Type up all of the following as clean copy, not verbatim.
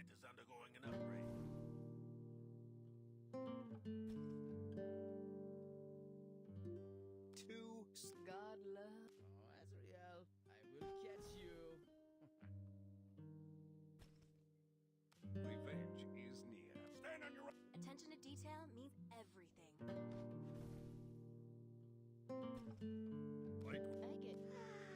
planet is undergoing an upgrade. To God love. Oh, Azrael, I will catch you. Revenge is near. Stand on your... Attention to detail means everything. Like... I get... What a thrill it is to fly!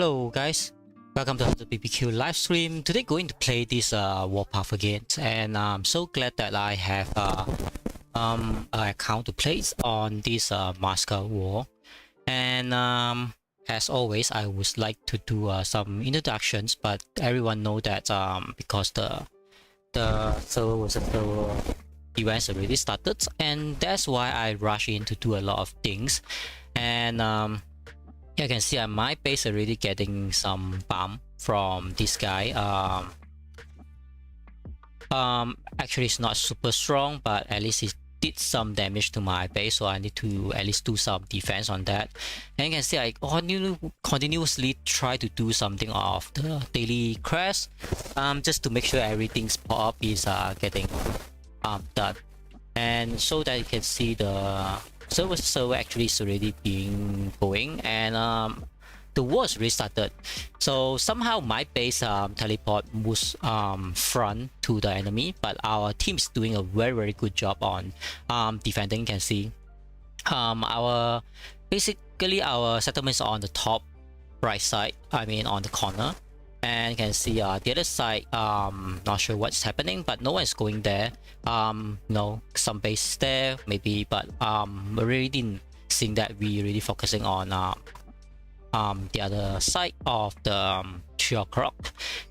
Hello guys, welcome to HunterBBQ livestream. Today going to play this Warpath again, and I'm so glad that I have an account to play on this Moscow War. And as always, I would like to do some introductions, but everyone know that because the server events already started, and that's why I rush in to do a lot of things. And you can see my base already getting some bomb from this guy. Actually it's not super strong, but at least it did some damage to my base, so I need to at least do some defense on that. And you can see I continuously try to do something of the daily quest, just to make sure everything's pop up is getting done, and so that you can see the server actually is already being going, and the war is restarted. So somehow my base teleport moves front to the enemy, but our team is doing a very good job on defending. You can see basically our settlements are on the top right side, I mean on the corner, and you can see the other side, not sure what's happening, but no one is going there. No, some base there maybe, but we really didn't see that. We really focusing on the other side of the 3 o'clock.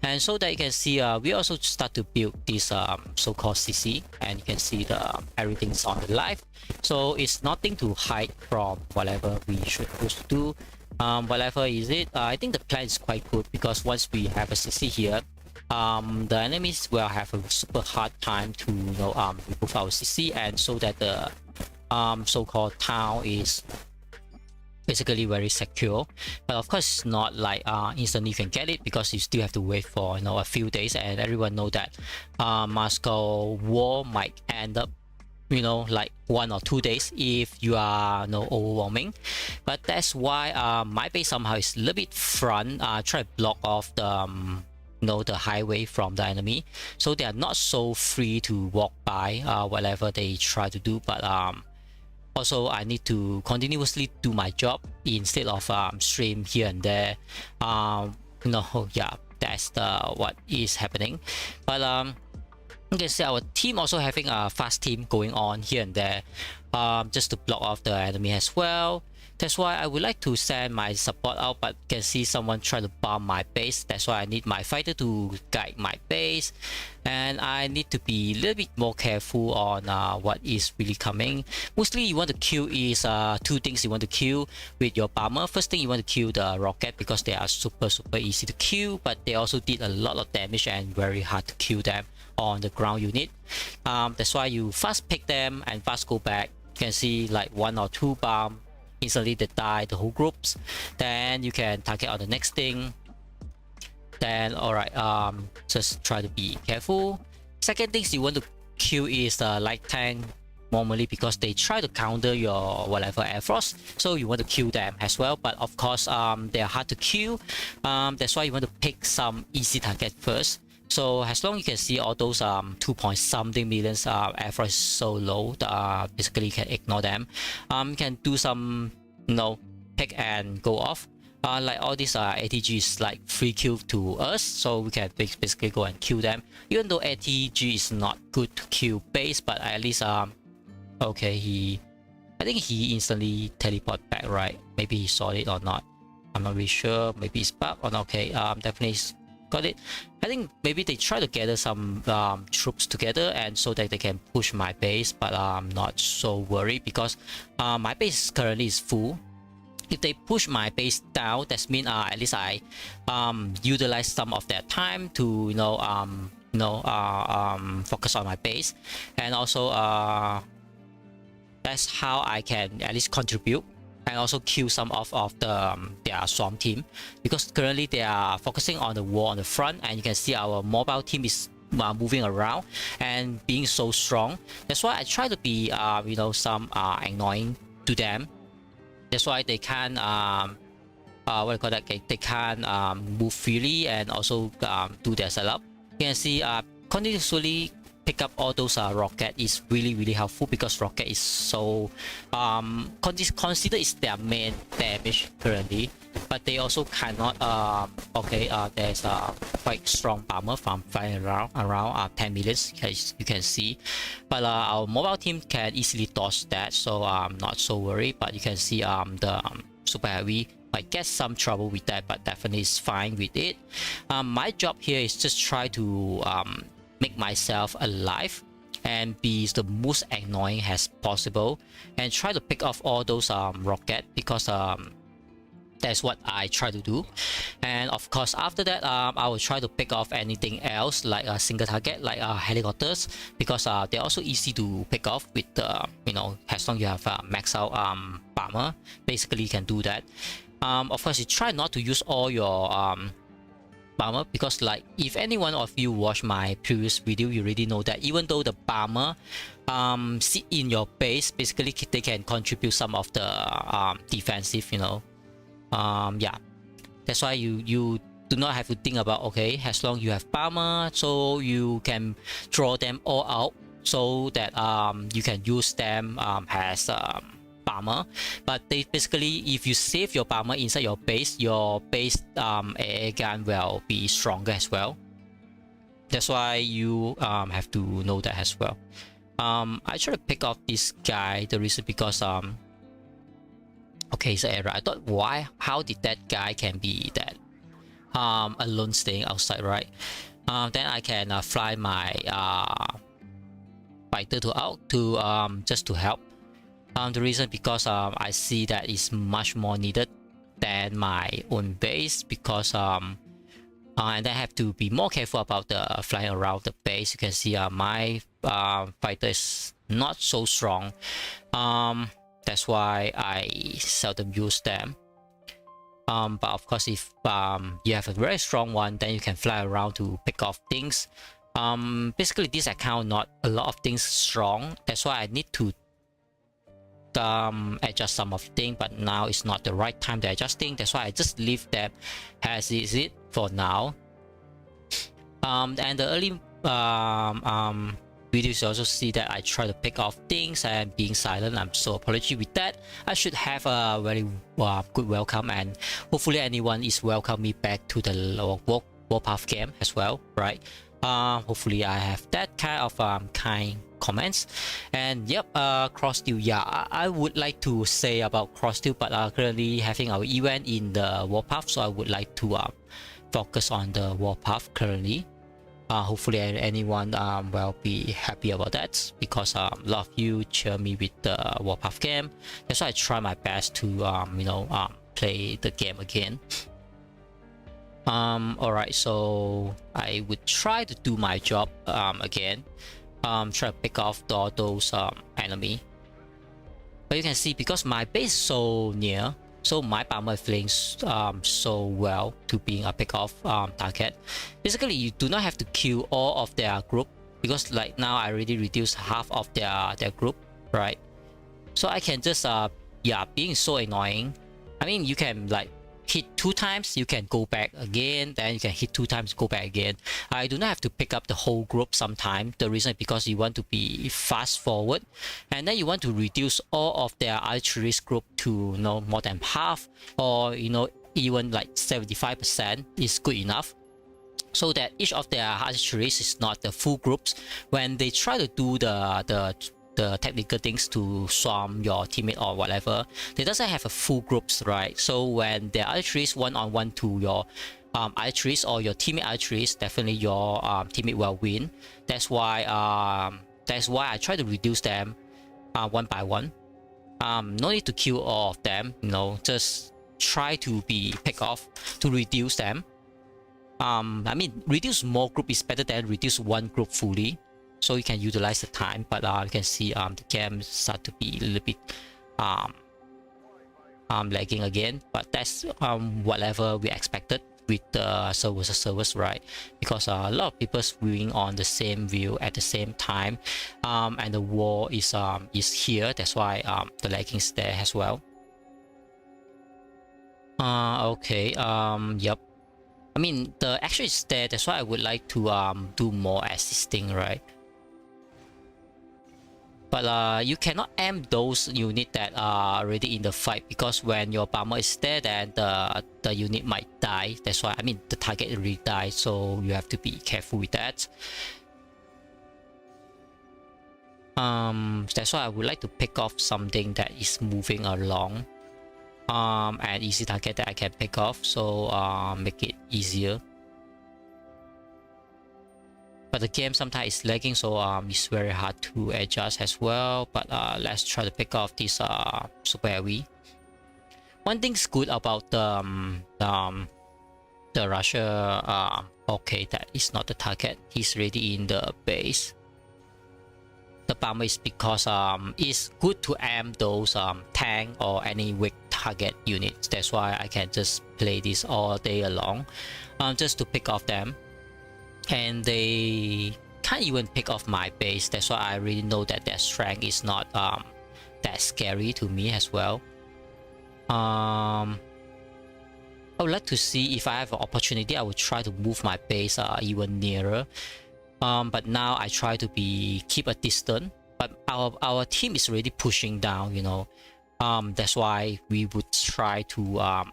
And so that you can see we also start to build this so-called CC, and you can see the everything's on the live, so it's nothing to hide from whatever we should do. Whatever is it, I think the plan is quite good, because once we have a CC here, the enemies will have a super hard time to remove our CC, and so that the so-called town is basically very secure. But of course it's not like instantly you can get it, because you still have to wait for a few days, and everyone know that Moscow war might end up like 1 or 2 days if you are overwhelming. But that's why my base somehow is a little bit front, try to block off the the highway from the enemy, so they are not so free to walk by whatever they try to do. But also I need to continuously do my job instead of stream here and there. Yeah, that's what is happening. But you can see our team also having a fast team going on here and there, just to block off the enemy as well. That's why I would like to send my support out, but you can see someone try to bomb my base. That's why I need my fighter to guide my base, and I need to be a little bit more careful on what is really coming. Mostly you want to kill is 2 things you want to kill with your bomber. First thing, you want to kill the rocket, because they are super easy to kill, but they also did a lot of damage and very hard to kill them on the ground unit. That's why you fast pick them and fast go back. You can see like 1 or 2 bomb, instantly they die, the whole groups. Then you can target on the next thing. Then alright, just try to be careful. Second things you want to kill is the light tank, normally because they try to counter your whatever air force, so you want to kill them as well. But of course they are hard to kill, that's why you want to pick some easy target first. So as long as you can see all those 2 point something millions air force is so low, basically you can ignore them. You can do some pick and go off. Like all these ATG is like free kill to us, so we can basically go and kill them. Even though ATG is not good to kill base, but at least okay, I think he instantly teleport back, right? Maybe he saw it or not, I'm not really sure. Maybe it's bug or not. Okay, definitely got it. I think maybe they try to gather some troops together, and so that they can push my base, but I'm not so worried, because my base currently is full. If they push my base down, that means at least I utilize some of their time to focus on my base, and also that's how I can at least contribute and also kill some of the their swarm team, because currently they are focusing on the war on the front, and you can see our mobile team is moving around and being so strong. That's why I try to be some annoying to them. That's why they can what do you call that, they can move freely and also do their setup. You can see continuously pick up all those rocket is really helpful, because rocket is so consider is their main damage currently, but they also cannot there's a quite strong armor from flying around 10 millions, as you can see, but our mobile team can easily dodge that, so I'm not so worried. But you can see the super heavy might get some trouble with that, but definitely is fine with it. My job here is just try to make myself alive and be the most annoying as possible, and try to pick off all those rocket, because that's what I try to do. And of course after that I will try to pick off anything else like a single target, like helicopters, because they're also easy to pick off with as long you have max out armor, basically you can do that. Of course you try not to use all your bomber, because like if any one of you watch my previous video, you already know that even though the bomber sit in your base, basically they can contribute some of the defensive, yeah, that's why you do not have to think about, okay, as long you have bomber, so you can draw them all out so that you can use them as bomber. But they basically, if you save your bomber inside your base AA gun will be stronger as well. That's why you have to know that as well. I try to pick off this guy. The reason because okay, it's an error. I thought, how did that guy can be that alone staying outside, right? Then I can fly my fighter to just to help. The reason because I see that is much more needed than my own base, because and I have to be more careful about the flying around the base. You can see my fighter is not so strong. That's why I seldom use them. But of course, if you have a very strong one, then you can fly around to pick off things. Basically, this account not a lot of things strong. That's why I need to adjust some of things, but now it's not the right time to adjust things. That's why I just leave them as is it for now. And the early videos, you also see that I try to pick off things and being silent. I'm so apology with that. I should have a very good welcome, and hopefully anyone is welcome me back to the Warpath game as well, right? Hopefully I have that kind of kind comments. And yep, cross deal, yeah, I would like to say about cross deal, but currently having our event in the Warpath, so I would like to focus on the Warpath currently. Hopefully anyone will be happy about that, because a lot of you cheer me with the Warpath game. That's why I try my best to play the game again. Alright, so I would try to do my job again. Try to pick off all those enemy. But you can see, because my base is so near, so my bomber is playing so well to being a pick off target. Basically, you do not have to kill all of their group, because like now I already reduced half of their group, right? So I can just yeah, being so annoying. I mean, you can like hit 2 times, you can go back again, then you can hit 2 times, go back again. I do not have to pick up the whole group sometime. The reason is because you want to be fast forward, and then you want to reduce all of their artillery group to more than half, or even like 75% is good enough, so that each of their artillery is not the full groups. When they try to do the technical things to swarm your teammate or whatever, they doesn't have a full groups, right? So when their artillery is one-on-one to your artillery or your teammate artillery, definitely your teammate will win. That's why I try to reduce them one by one. No need to kill all of them, just try to be pick off to reduce them. I mean, reduce more group is better than reduce one group fully, so you can utilize the time. But you can see the game start to be a little bit lagging again, but that's whatever we expected with the servers, right? Because a lot of people viewing on the same view at the same time, and the wall is here. That's why the lagging is there as well. Okay, yep, I mean the action is there. That's why I would like to do more assisting, right? But you cannot aim those units that are already in the fight, because when your bomber is there, then the unit might die. That's why, I mean, the target already died, so you have to be careful with that. That's why I would like to pick off something that is moving along, and easy target that I can pick off, so make it easier. But the game sometimes is lagging, so it's very hard to adjust as well. But let's try to pick off this super heavy. One thing's good about the Russia, okay, that is not the target. He's already in the base. The bomber is because it's good to aim those tank or any weak target units. That's why I can just play this all day long, just to pick off them. And they can't even pick off my base. That's why I really know that their strength is not that scary to me as well. I would like to see if I have an opportunity, I would try to move my base even nearer. But now I try to keep a distance. But our team is already pushing down, you know. That's why we would try to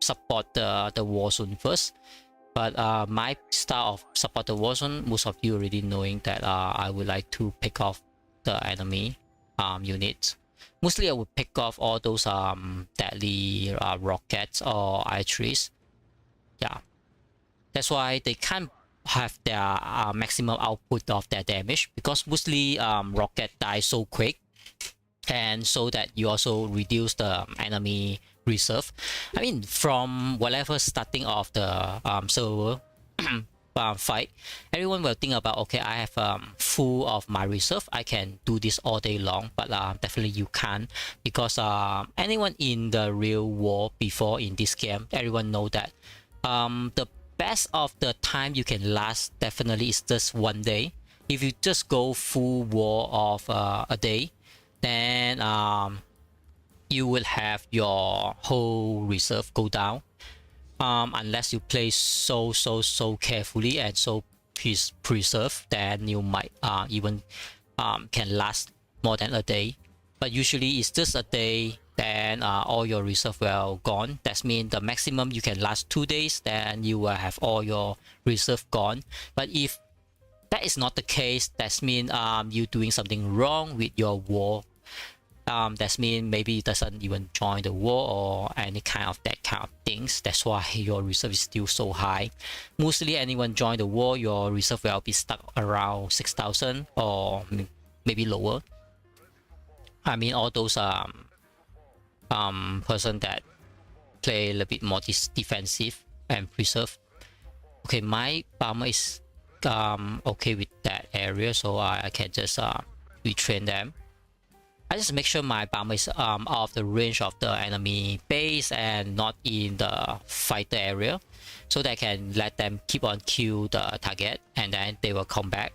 support the war zone first. But my style of support the war zone, most of you already knowing that I would like to pick off the enemy units. Mostly I would pick off all those deadly rockets or artilleries. Yeah, that's why they can't have their maximum output of their damage, because mostly rocket die so quick, and so that you also reduce the enemy reserve. I mean, from whatever starting of the server fight, everyone will think about, okay, I have full of my reserve, I can do this all day long. But definitely you can't, because anyone in the real war before in this game, everyone know that the best of the time you can last definitely is just one day. If you just go full war of a day, then you will have your whole reserve go down, unless you play so carefully and so preserve, then you might even can last more than a day. But usually it's just a day, then all your reserve will gone. That means the maximum you can last 2 days, then you will have all your reserve gone. But if that is not the case, that means you're doing something wrong with your war. That means maybe it doesn't even join the war or any kind of things. That's why your reserve is still so high. Mostly anyone join the war, your reserve will be stuck around 6,000 or maybe lower. I mean, all those person that play a little bit more defensive and preserve. Okay, my bomber is okay with that area, so I can just retrain them. I just make sure my bomber is out of the range of the enemy base and not in the fighter area, so that I can let them keep on kill the target, and then they will come back.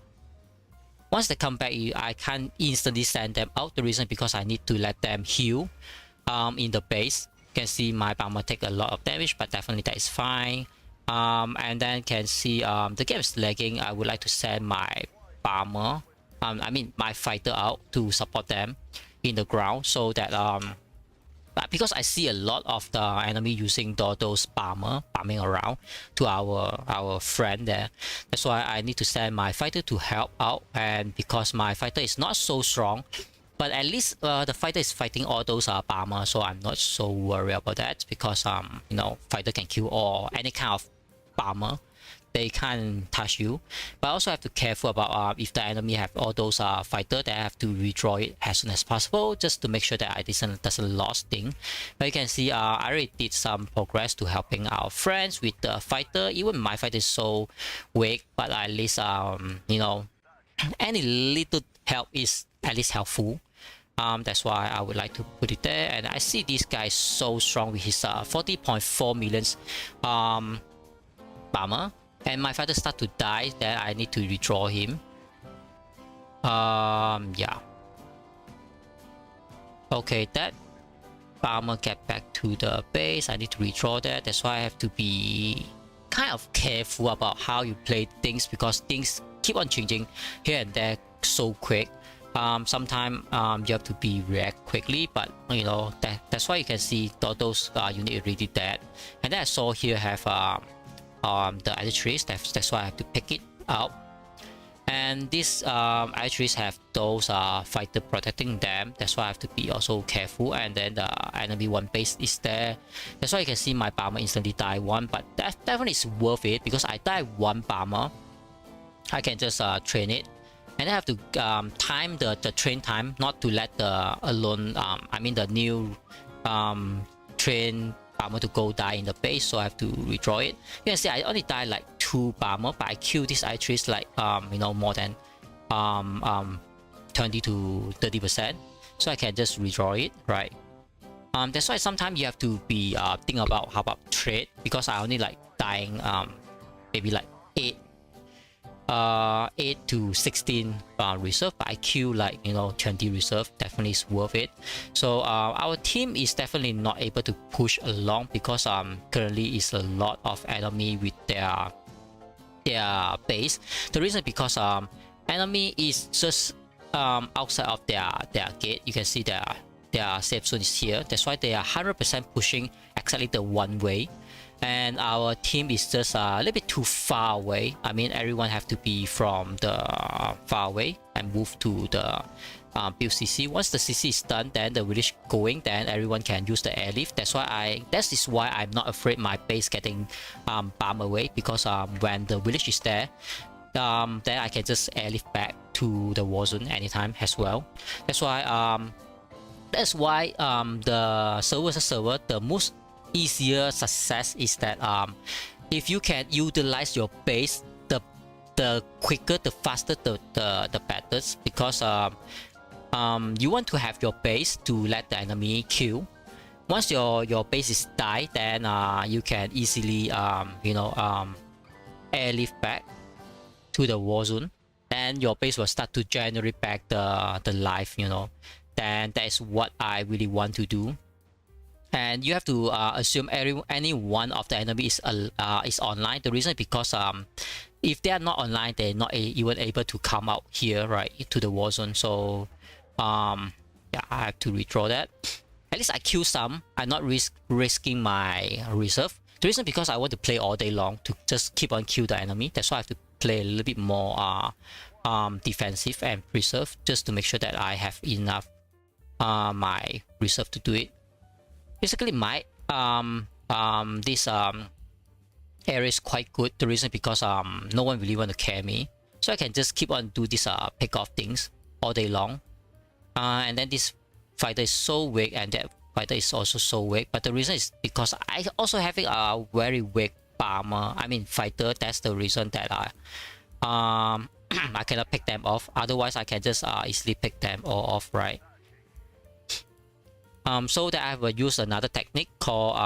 Once they come back, I can't instantly send them out. The reason because I need to let them heal in the base. You can see my bomber take a lot of damage, but definitely that is fine. And then can see the game is lagging. I would like to send my bomber, I mean my fighter out to support them in the ground, so that because I see a lot of the enemy using those bombing around to our friend there. That's why I need to send my fighter to help out. And because my fighter is not so strong, but at least the fighter is fighting all those bomber, so I'm not so worried about that, because you know, fighter can kill all any kind of bomber. They can't touch you. But I also have to be careful about if the enemy have all those fighter, they have to withdraw it as soon as possible, just to make sure that I doesn't lost thing. But you can see I already did some progress to helping our friends with the fighter. Even my fighter is so weak, but at least you know, any little help is at least helpful. That's why I would like to put it there. And I see this guy is so strong with his 40.4 millions bomber. And my fighter start to die, then I need to redraw him. Yeah. Okay, that bomber get back to the base. I need to redraw that. That's why I have to be kind of careful about how you play things, because things keep on changing here and there so quick. Sometimes you have to be react quickly, but you know that's why you can see those unit already dead. And then I saw here have the other trees. That's why I have to pick it out. And these other trees have those fighter protecting them. That's why I have to be also careful. And then the enemy one base is there. That's why you can see my bomber instantly die one. But that definitely is worth it because I die one bomber. I can just train it. And I have to time the train time, not to let the the new train bomber to go die in the base, so I have to redraw it. You can see I only die like 2 bomber, but I kill this I-trees like more than 20 to 30%, so I can just redraw it, right? That's why sometimes you have to be think about how about trade, because I only like dying maybe like 8 to 16 reserve, but I kill like 20 reserve. Definitely is worth it. So our team is definitely not able to push along because currently is a lot of enemy with their base. The reason because enemy is just outside of their gate. You can see their safe zone is here. That's why they are 100% pushing exactly the one way. And our team is just a little bit too far away. I mean, everyone have to be from the far away and move to the build CC. Once the CC is done, then the village going, then everyone can use the airlift. That is why I'm not afraid my base getting bombed away, because when the village is there, then I can just airlift back to the war zone anytime as well. That's why the server, the most easier success is that if you can utilize your base, the quicker, the faster, the better, because you want to have your base to let the enemy kill. Once your base is die, then you can easily airlift back to the war zone, and your base will start to generate back the life. Then that is what I really want to do. And you have to assume any one of the enemy is online. The reason is because if they are not online, they're not even able to come out here, right, to the war zone. So yeah, I have to redraw that. At least I kill some. I'm not risking my reserve. The reason is because I want to play all day long to just keep on kill the enemy. That's why I have to play a little bit more defensive and reserve, just to make sure that I have enough my reserve to do it. Basically, my this area is quite good. The reason because no one really want to carry me, so I can just keep on do this pick off things all day long. And then this fighter is so weak, and that fighter is also so weak. But the reason is because I also having a very weak bomber. I mean fighter. That's the reason that I cannot pick them off. Otherwise, I can just easily pick them all off, right? So that I will use another technique called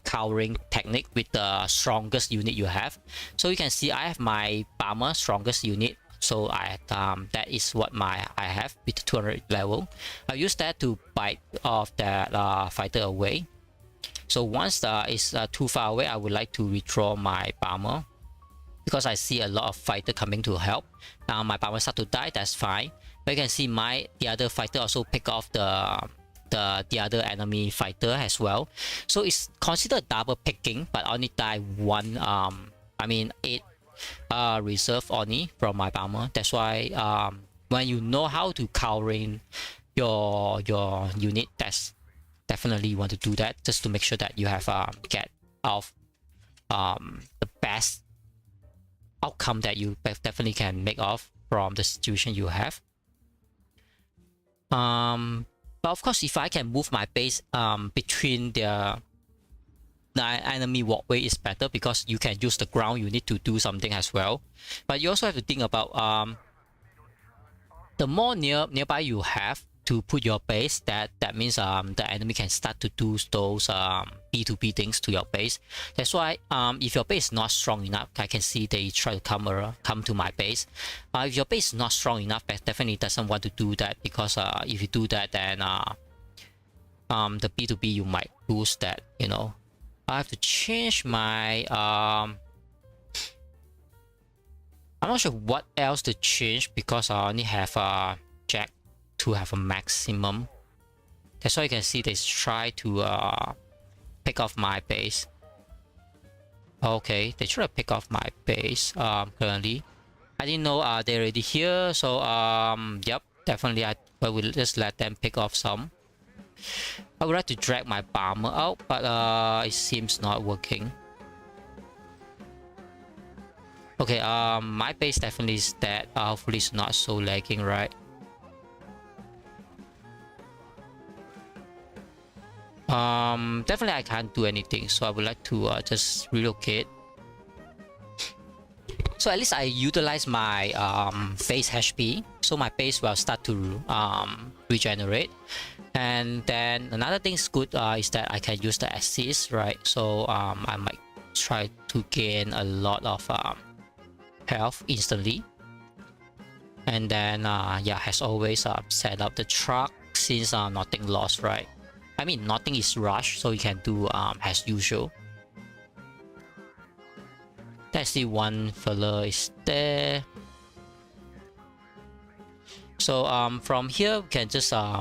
cowering technique with the strongest unit you have. So you can see I have my bomber strongest unit. So that is what I have with 200 level. I use that to bite off that fighter away. So once it's too far away, I would like to withdraw my bomber, because I see a lot of fighter coming to help. Now my bomber start to die. That's fine. But you can see the other fighter also pick off the other enemy fighter as well. So it's considered double picking, but only die one 8 reserve only from my bomber. That's why when you know how to cowering your unit, that's definitely you want to do that, just to make sure that you have get off the best outcome that you definitely can make off from the situation you have. But of course, if I can move my base between the enemy walkway is better, because you can use the ground unit to do something as well. But you also have to think about the more nearby you have to put your base, that means the enemy can start to do those B2B things to your base. That's why if your base is not strong enough, I can see they try to come to my base. If your base is not strong enough, that definitely doesn't want to do that, because if you do that, then the B2B you might lose that. I have to change my I'm not sure what else to change, because I only have Jack to have a maximum. That's why you can see they try to pick off my base. Okay, they try to pick off my base currently. I didn't know they're already here, so yep, definitely I will just let them pick off some. I would like to drag my bomber out, but it seems not working. Okay, my base definitely is dead. Hopefully it's not so lagging, right? Definitely I can't do anything, so I would like to just relocate. So at least I utilize my base HP, so my base will start to regenerate. And then another thing is good is that I can use the assist, right? So I might try to gain a lot of health instantly. And then yeah, as always, set up the truck since nothing lost, right? I mean, nothing is rushed, so you can do as usual. Let's see, one fella is there. So from here we can just I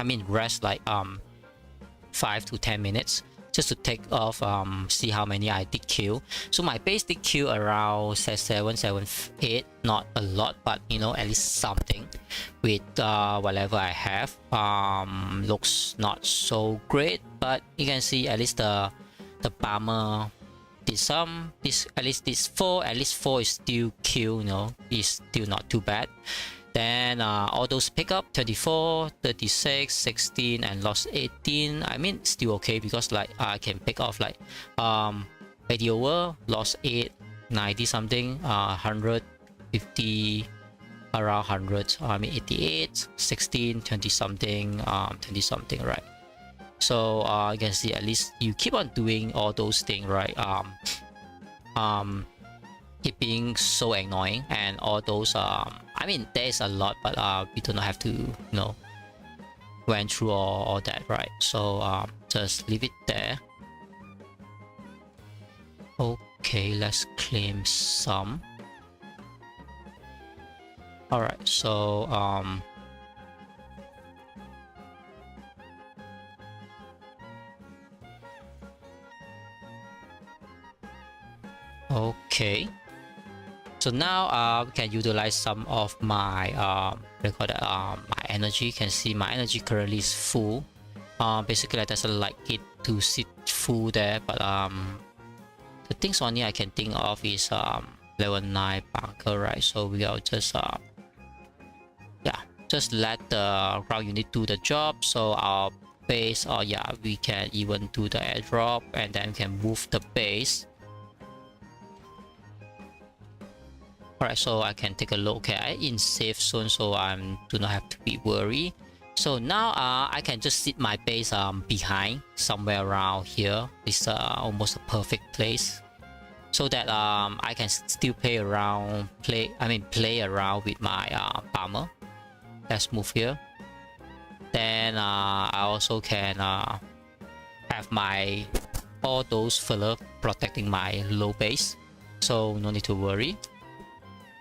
mean rest like 5 to 10 minutes just to take off, see how many I did kill. So my base did kill around 7, 7, 8, not a lot, but you know, at least something with whatever I have. Looks not so great, but you can see at least the bomber did some. At least 4 is still kill, you know, is still not too bad. Then all those pick up 24, 36, 16 and lost 18. I mean still okay because like I can pick off like 80 over, lost 8, 90 something, 150, around 100, I mean 88, 16, 20 something, 20 something, right? So you can see at least you keep on doing all those things, right? It being so annoying and all those I mean there's a lot, but we do not have to, you know, went through all that, right? So just leave it there. Okay, let's claim some. All right, so okay. So now we can utilize some of my my energy. You can see my energy currently is full. Basically I doesn't like it to sit full there, but the things only I can think of is level 9 bunker, right? So we will just yeah, just let the ground unit do the job. So our base, yeah, we can even do the airdrop and then we can move the base. Alright, so I can take a look. Okay, I'm in safe zone, so I do not have to be worried. So now I can just sit my base behind somewhere around here. It's almost a perfect place, so that I can still play around, play around with my bomber. Let's move here. Then I also can have my all those fella protecting my low base, so no need to worry.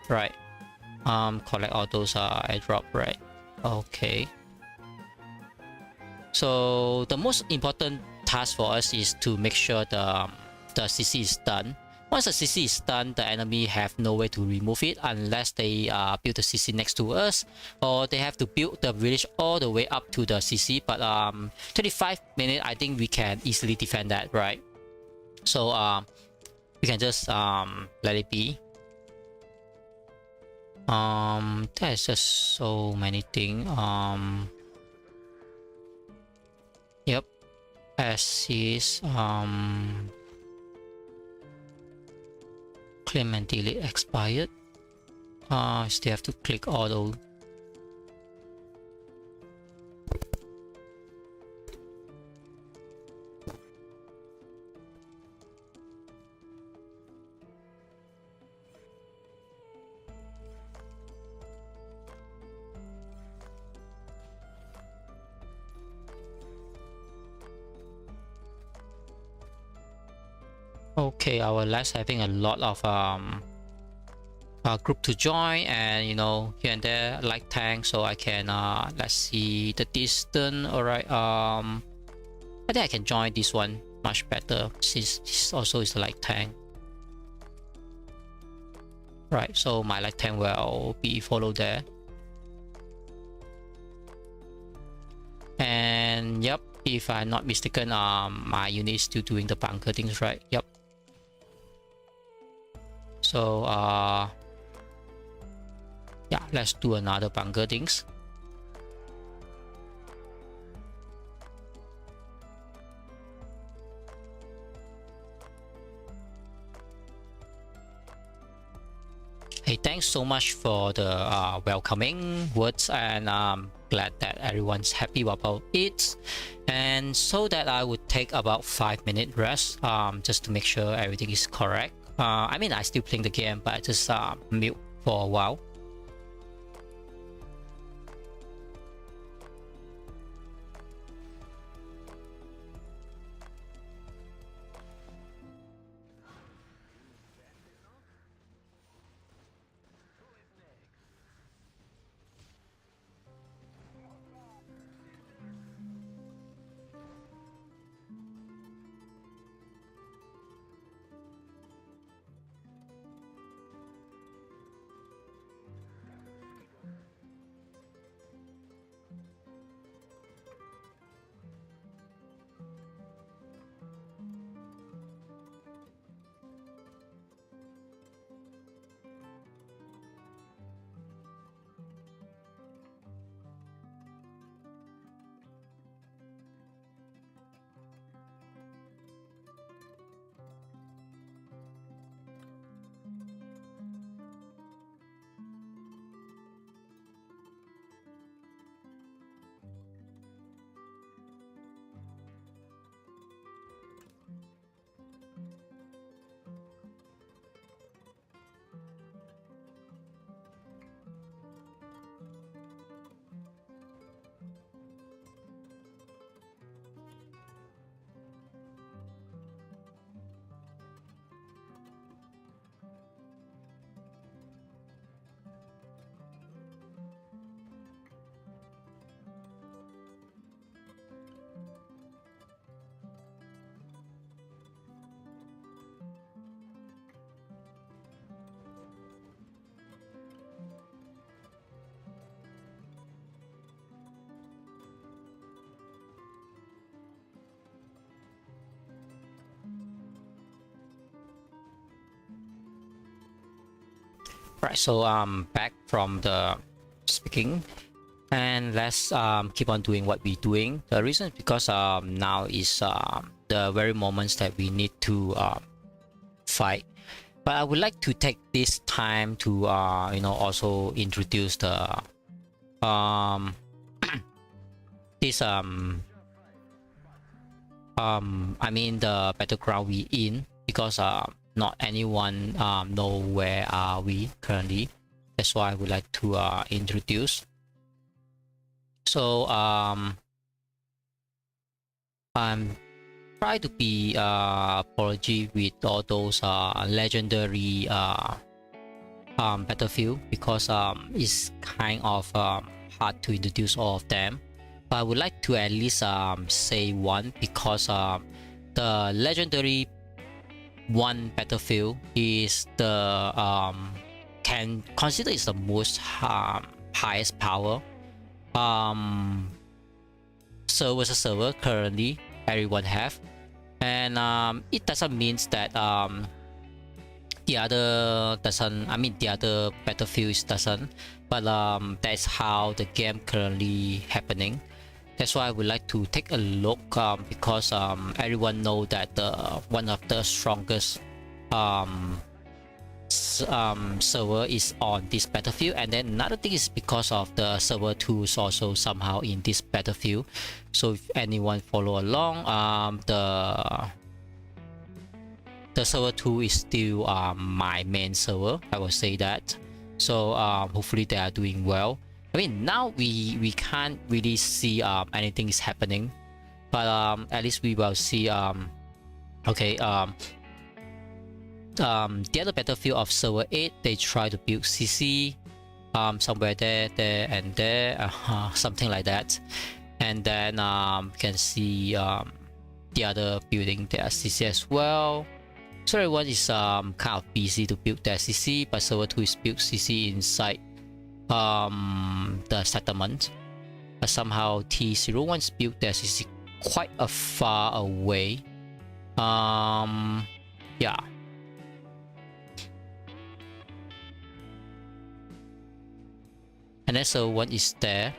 Right, collect all those airdrop, right? Okay. So the most important task for us is to make sure the CC is done. Once the CC is done, the enemy have no way to remove it unless they build the CC next to us, or they have to build the village all the way up to the CC. But 25 minutes, I think we can easily defend that, right? So we can just let it be. There's just so many things. Yep, assist, claim and delete expired. Still have to click auto. Okay, our lab's having a lot of group to join, and you know, here and there light tank, so I can let's see the distance. All right, I think I can join this one much better since this also is a light tank. Right, so my light tank will be followed there. And yep, if I'm not mistaken, my unit is still doing the bunker things, right? Yep. So yeah, let's do another bunker things. Hey, thanks so much for the welcoming words, and glad that everyone's happy about it. And so that I would take about 5-minute rest just to make sure everything is correct. I mean, I still playing the game, but I just mute for a while. Right, so back from the speaking, and let's keep on doing what we're doing. The reason is because now is the very moments that we need to fight. But I would like to take this time to you know, also introduce the this I mean the battleground we in, because not anyone know where are we currently. That's why I would like to introduce. So I'm try to be apology with all those legendary battlefield, because it's kind of hard to introduce all of them. But I would like to at least say one, because the legendary one battlefield is the can consider is the most highest power server versus server currently everyone have, and it doesn't means that the other doesn't, I mean the other battlefields doesn't, but that's how the game currently happening. That's why I would like to take a look, because everyone know that one of the strongest server is on this battlefield, and then another thing is because of the server 2 is also somehow in this battlefield. So if anyone follow along, the server 2 is still my main server, I will say that. So hopefully they are doing well. I mean, now we can't really see anything is happening, but at least we will see. Okay, the other battlefield of server 8, they try to build CC somewhere there, and there, something like that. And then you can see the other building their CC as well. So everyone is kind of busy to build their CC, but server 2 is built CC inside the settlement. But somehow T01's built their CC quite a far away. Yeah. And then server 1 is there.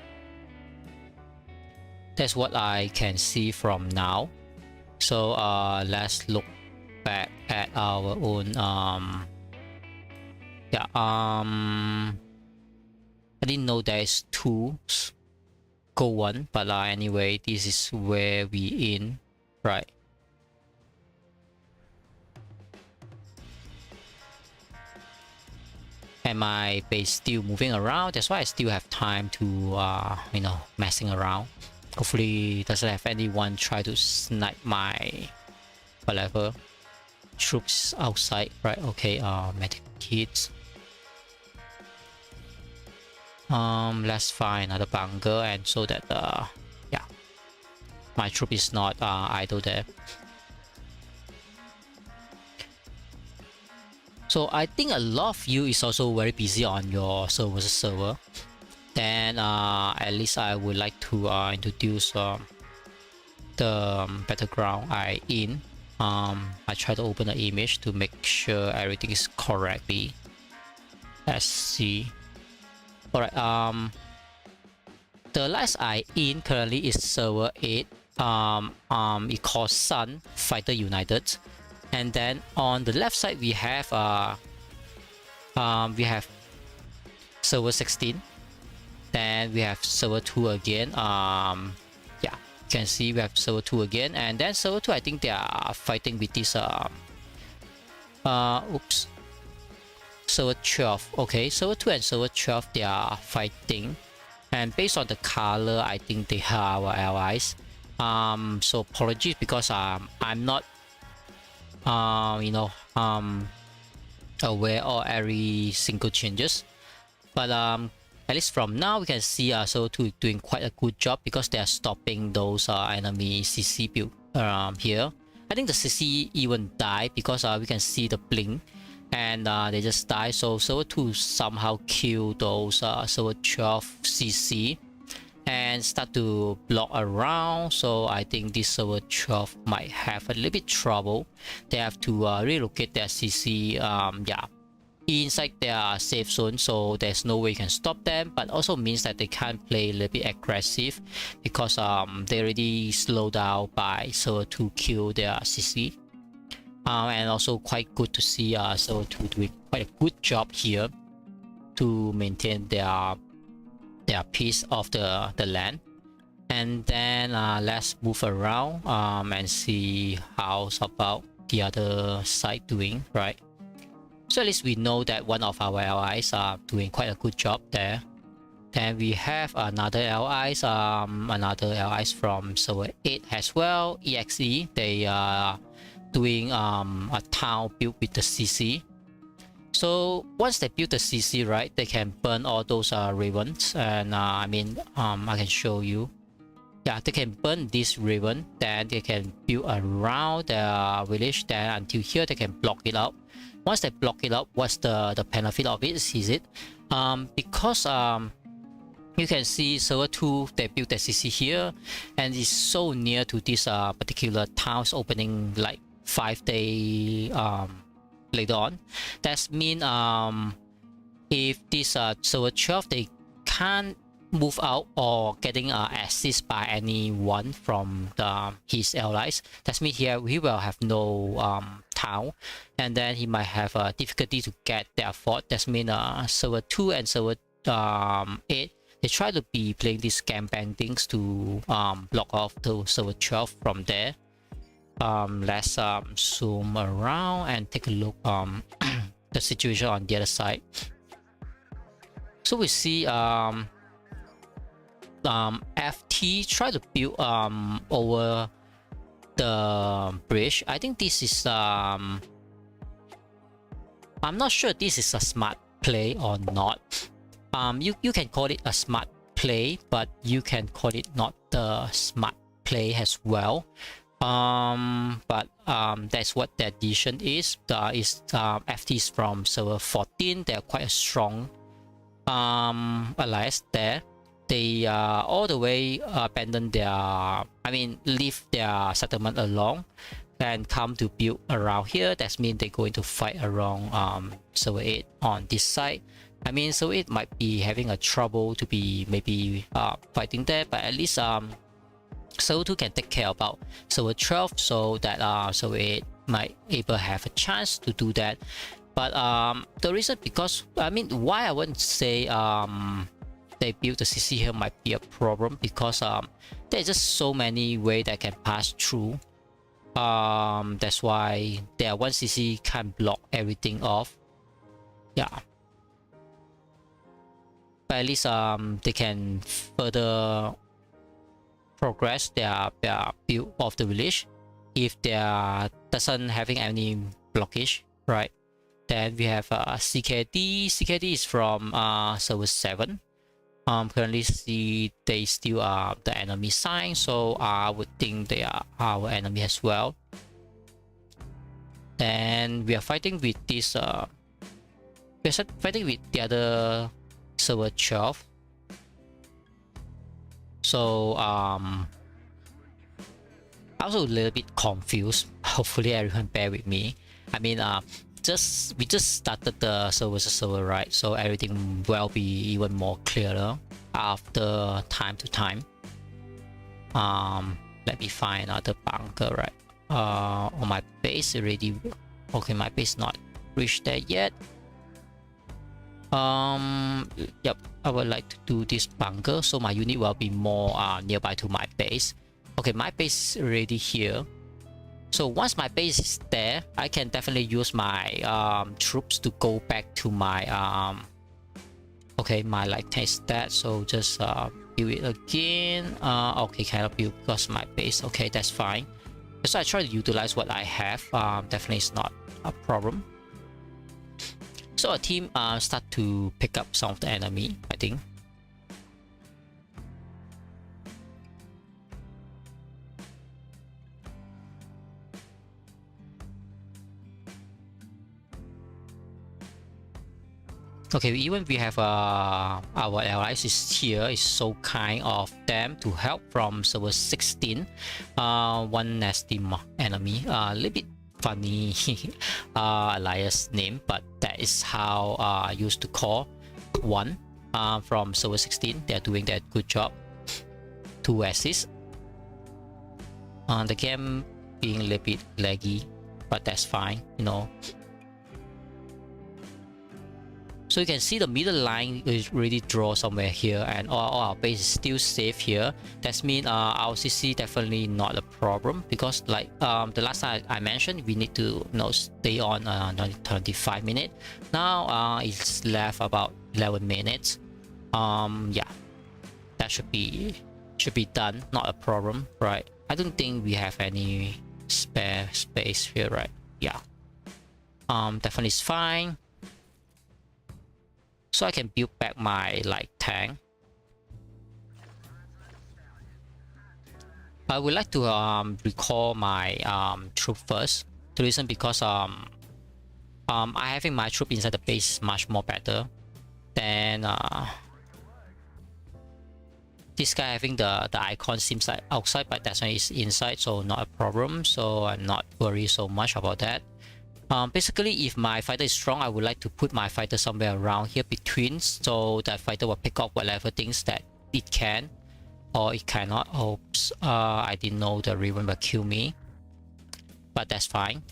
That's what I can see from now. So let's look back at our own yeah, I didn't know there's two go one, but anyway, this is where we in, right? And my base still moving around, that's why I still have time to you know, messing around. Hopefully doesn't have anyone try to snipe my whatever troops outside, right? Okay, medic kits. Let's find another bunker, and so that yeah, my troop is not idle there. So I think a lot of you is also very busy on your server. Then at least I would like to introduce the battleground I in. I try to open the image to make sure everything is correctly. Let's see. Alright, the last I in currently is server 8. It calls Sun Fighter United. And then on the left side we have server 16. Then we have server 2 again. Yeah, you can see we have server 2 again, and then server 2, I think they are fighting with this oops, server 12. Okay, server 2 and server 12, they are fighting, and based on the color, I think they are our allies. So apologies because I'm not you know, aware of every single changes, but at least from now we can see server 2 is doing quite a good job because they are stopping those enemy CC build here. I think the CC even died because we can see the blink, and they just die. So server 2 somehow kill those server 12 CC and start to block around. So I think this server 12 might have a little bit trouble. They have to relocate their CC yeah, inside their safe zone, so there's no way you can stop them, but also means that they can't play a little bit aggressive because they already slowed down by server 2 kill their CC. And also quite good to see server 2 doing quite a good job here to maintain their piece of the land. And then let's move around and see how's about the other side doing, right? So at least we know that one of our allies are doing quite a good job there. Then we have another allies from server 8 as well, EXE. They are doing a town built with the CC. So once they build the CC, right, they can burn all those ravens, and I mean I can show you. Yeah, they can burn this raven, then they can build around the village, then until here they can block it up. Once they block it up, what's the benefit of it? Is it because you can see server 2, they built the CC here, and it's so near to this particular town's opening like 5 days later on. That means if this server 12, they can't move out or getting assist by anyone from his allies, that means here we will have no town, and then he might have a difficulty to get their fort. That means server 2 and server 8, they try to be playing these scam bang things to block off the server 12 from there. Let's zoom around and take a look the situation on the other side. So we see FT try to build over the bridge. I think this is I'm not sure this is a smart play or not. You can call it a smart play, but you can call it not the smart play as well. But that's what the addition is. FTs from server 14. They're quite a strong alliance there. They all the way abandon their, leave their settlement alone and come to build around here. That means they're going to fight around server 8 on this side. Server 8 might be having a trouble to be maybe fighting there, but at least server 2 can take care about server 12, so that server 8 might able have a chance to do that. But the reason, because why I wouldn't say they build the CC here might be a problem, because there's just so many ways that can pass through. That's why their one CC can't block everything off. Yeah, but at least they can further progress their build of the village if they doesn't having any blockage, right? Then we have CKD. CKD is from server 7. Currently they still are the enemy sign, so I would think they are our enemy as well. And we are fighting with this we're fighting with the other server 12. So I'm also a little bit confused. Hopefully everyone bear with me. We just started the server, right? So everything will be even more clearer after time to time. Let me find another bunker, right? On my base already. Okay, my base not reached there yet. Yep, I would like to do this bunker so my unit will be more nearby to my base. Okay, my base is already here. So once my base is there, I can definitely use my troops to go back to my okay, my light tank is dead, so just build it again. Okay, cannot build because my base. Okay, that's fine. So I try to utilize what I have. Definitely is not a problem. So our team start to pick up some of the enemy, I think. Okay, even we have our allies is here. It's so kind of them to help from server 16. One nasty enemy. A little bit funny alliance name, but that is how I used to call one from server 16. They are doing that good job. 2 assists. The game being a little bit laggy, but that's fine, you know. So you can see the middle line is really draw somewhere here, and all our base is still safe here. That means our CC definitely not a problem, because like the last time I mentioned, we need to stay on 25 minutes. Now it's left about 11 minutes. Yeah, that should be done, not a problem, right? I don't think we have any spare space here, right? Yeah, definitely is fine. So I can build back my light tank. I would like to recall my troop first. The reason because I having my troop inside the base is much more better than this guy having the icon seems like outside, but that's when it's inside, so not a problem. So I'm not worried so much about that. Basically, if my fighter is strong, I would like to put my fighter somewhere around here between, so that fighter will pick up whatever things that it can or it cannot. Oops, I didn't know the ribbon will kill me, but that's fine.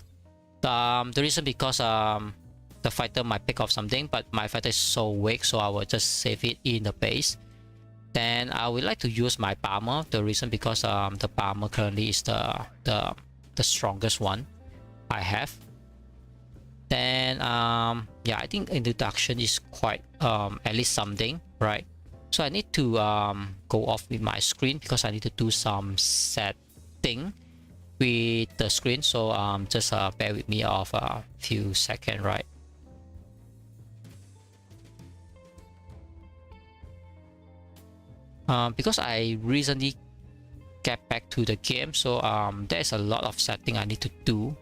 The reason because the fighter might pick up something, but my fighter is so weak, so I will just save it in the base. Then I would like to use my bomber. The reason because the bomber currently is the strongest one I have. Then yeah, I think introduction is quite at least something, right? So I need to go off with my screen because I need to do some setting with the screen. So just bear with me of a few seconds, right? Because I recently get back to the game, so there's a lot of setting I need to do.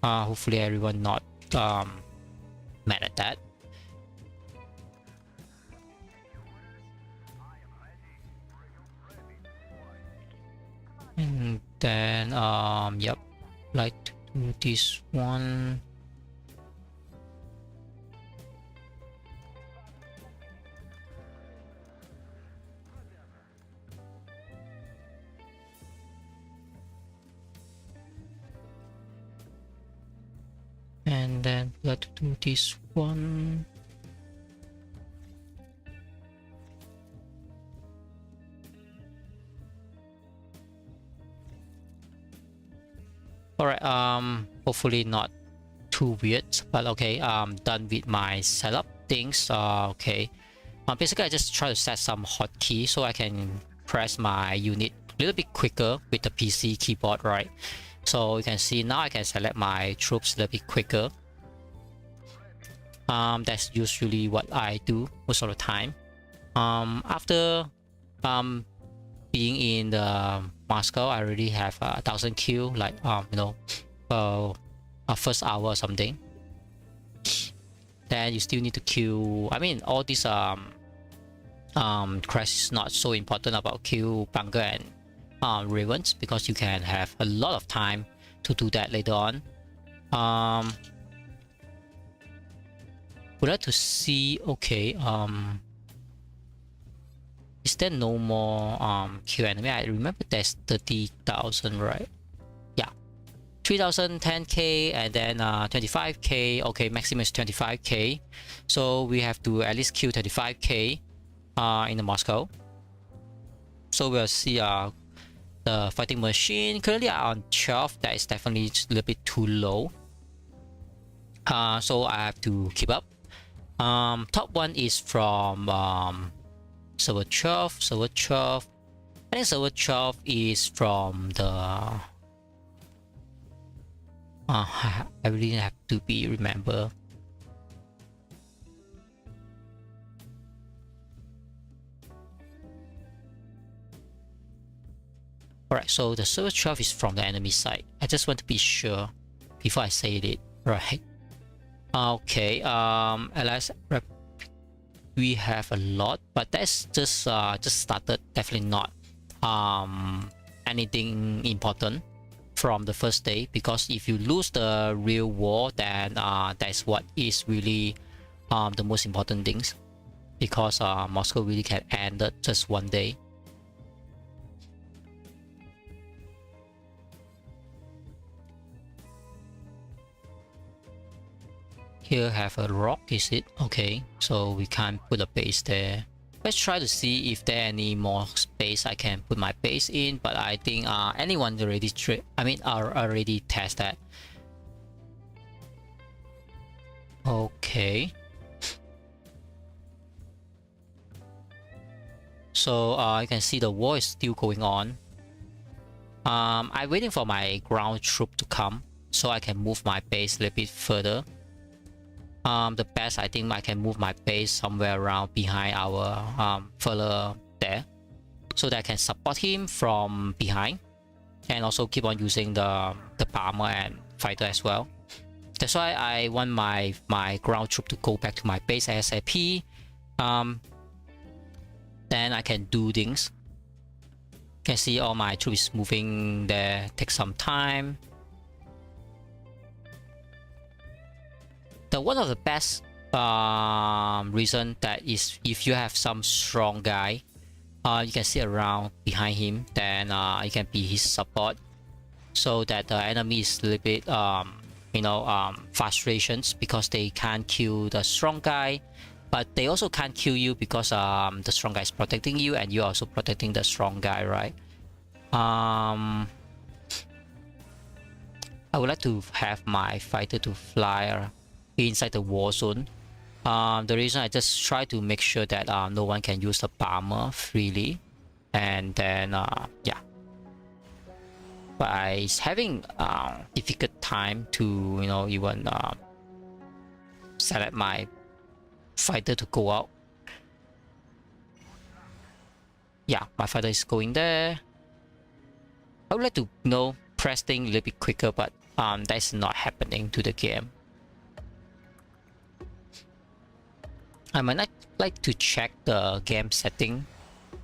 Hopefully everyone not mad at that. And then yep, like to do this one. And then let's do this one. Alright, hopefully not too weird, but okay, done with my setup things. Okay, basically I just try to set some hotkey so I can press my unit a little bit quicker with the PC keyboard, right? So you can see now I can select my troops a little bit quicker. That's usually what I do most of the time. After being in the Moscow, I already have 1,000 kill, like you know, a first hour or something. Then you still need to kill. I mean, all these crash is not so important about kill bunker and ravens, because you can have a lot of time to do that later on. Would like to see, okay, is there no more kill enemy? I remember there's 30,000, right? Yeah, 3,000, 10k, and then 25k. Okay, maximum is 25k, so we have to at least kill 25k in the Moscow. So we'll see the fighting machine currently on 12. That is definitely a little bit too low, so I have to keep up. Top one is from server 12. Server 12. I think server 12 is from the I really have to remember. Alright, so the server 12 is from the enemy side. I just want to be sure before I say it, right? Okay, LS rep, we have a lot, but that's just started. Definitely not anything important from the first day, because if you lose the real war, then that's what is really the most important things, because Moscow really can end it just one day. Here have a rock, is it? Okay, so we can't put a base there. Let's try to see if there any more space I can put my base in, but I think anyone already already test that. Okay. So you can see the war is still going on. I'm waiting for my ground troop to come so I can move my base a little bit further. The best, I think I can move my base somewhere around behind our further there, so that I can support him from behind, and also keep on using the bomber and fighter as well. That's why I want my ground troop to go back to my base ASAP. Then I can do things. You can see all my troops moving there. Take some time. One of the best reason that is if you have some strong guy, you can see around behind him, then you can be his support, so that the enemy is a little bit you know, frustrations because they can't kill the strong guy, but they also can't kill you because the strong guy is protecting you and you're also protecting the strong guy, right? I would like to have my fighter to fly inside the war zone. The reason I just try to make sure that no one can use the bomber freely, and then yeah, but I having difficult time to, you know, even select my fighter to go out. yeah, my fighter is going there. I would like to press things a little bit quicker, but that's not happening to the game. I might not like to check the game setting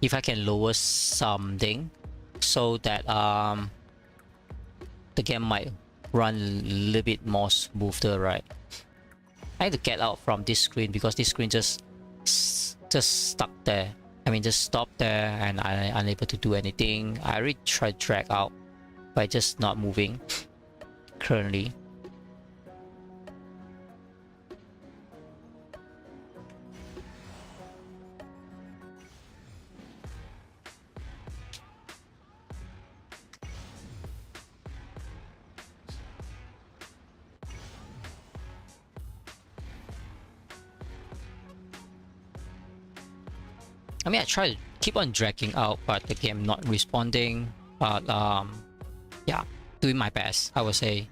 if I can lower something so that the game might run a little bit more smoother, right? I need to get out from this screen because this screen just stuck there. I mean, just stopped there and I'm unable to do anything. I already tried to drag out, but it's just not moving currently. I mean, I try to keep on dragging out, but the game not responding. But yeah, doing my best, I would say.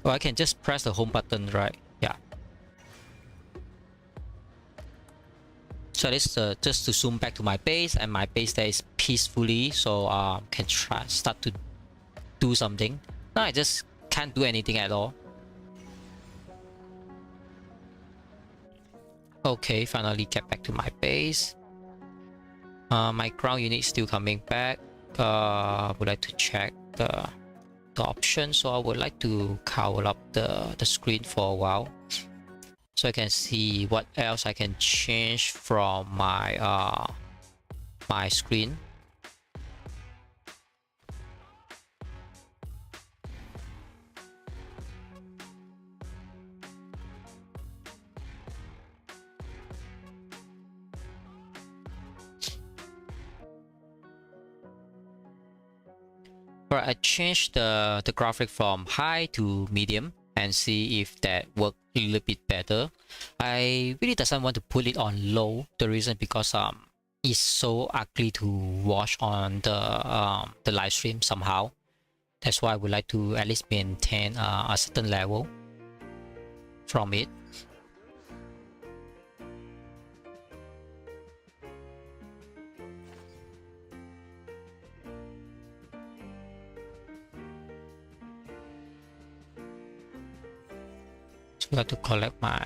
Or I can just press the home button, right? Yeah. So this just to zoom back to my base, and my base there is peacefully, so can start to do something. Now I just can't do anything at all. Okay, finally get back to my base. My ground unit is still coming back. Would like to check the options, so I would like to cover up the screen for a while, so I can see what else I can change from my my screen. Alright, I changed the graphic from high to medium and see if that worked a little bit better. I really doesn't want to put it on low. The reason because it's so ugly to watch on the live stream somehow. That's why I would like to at least maintain a certain level from it. So I have to collect my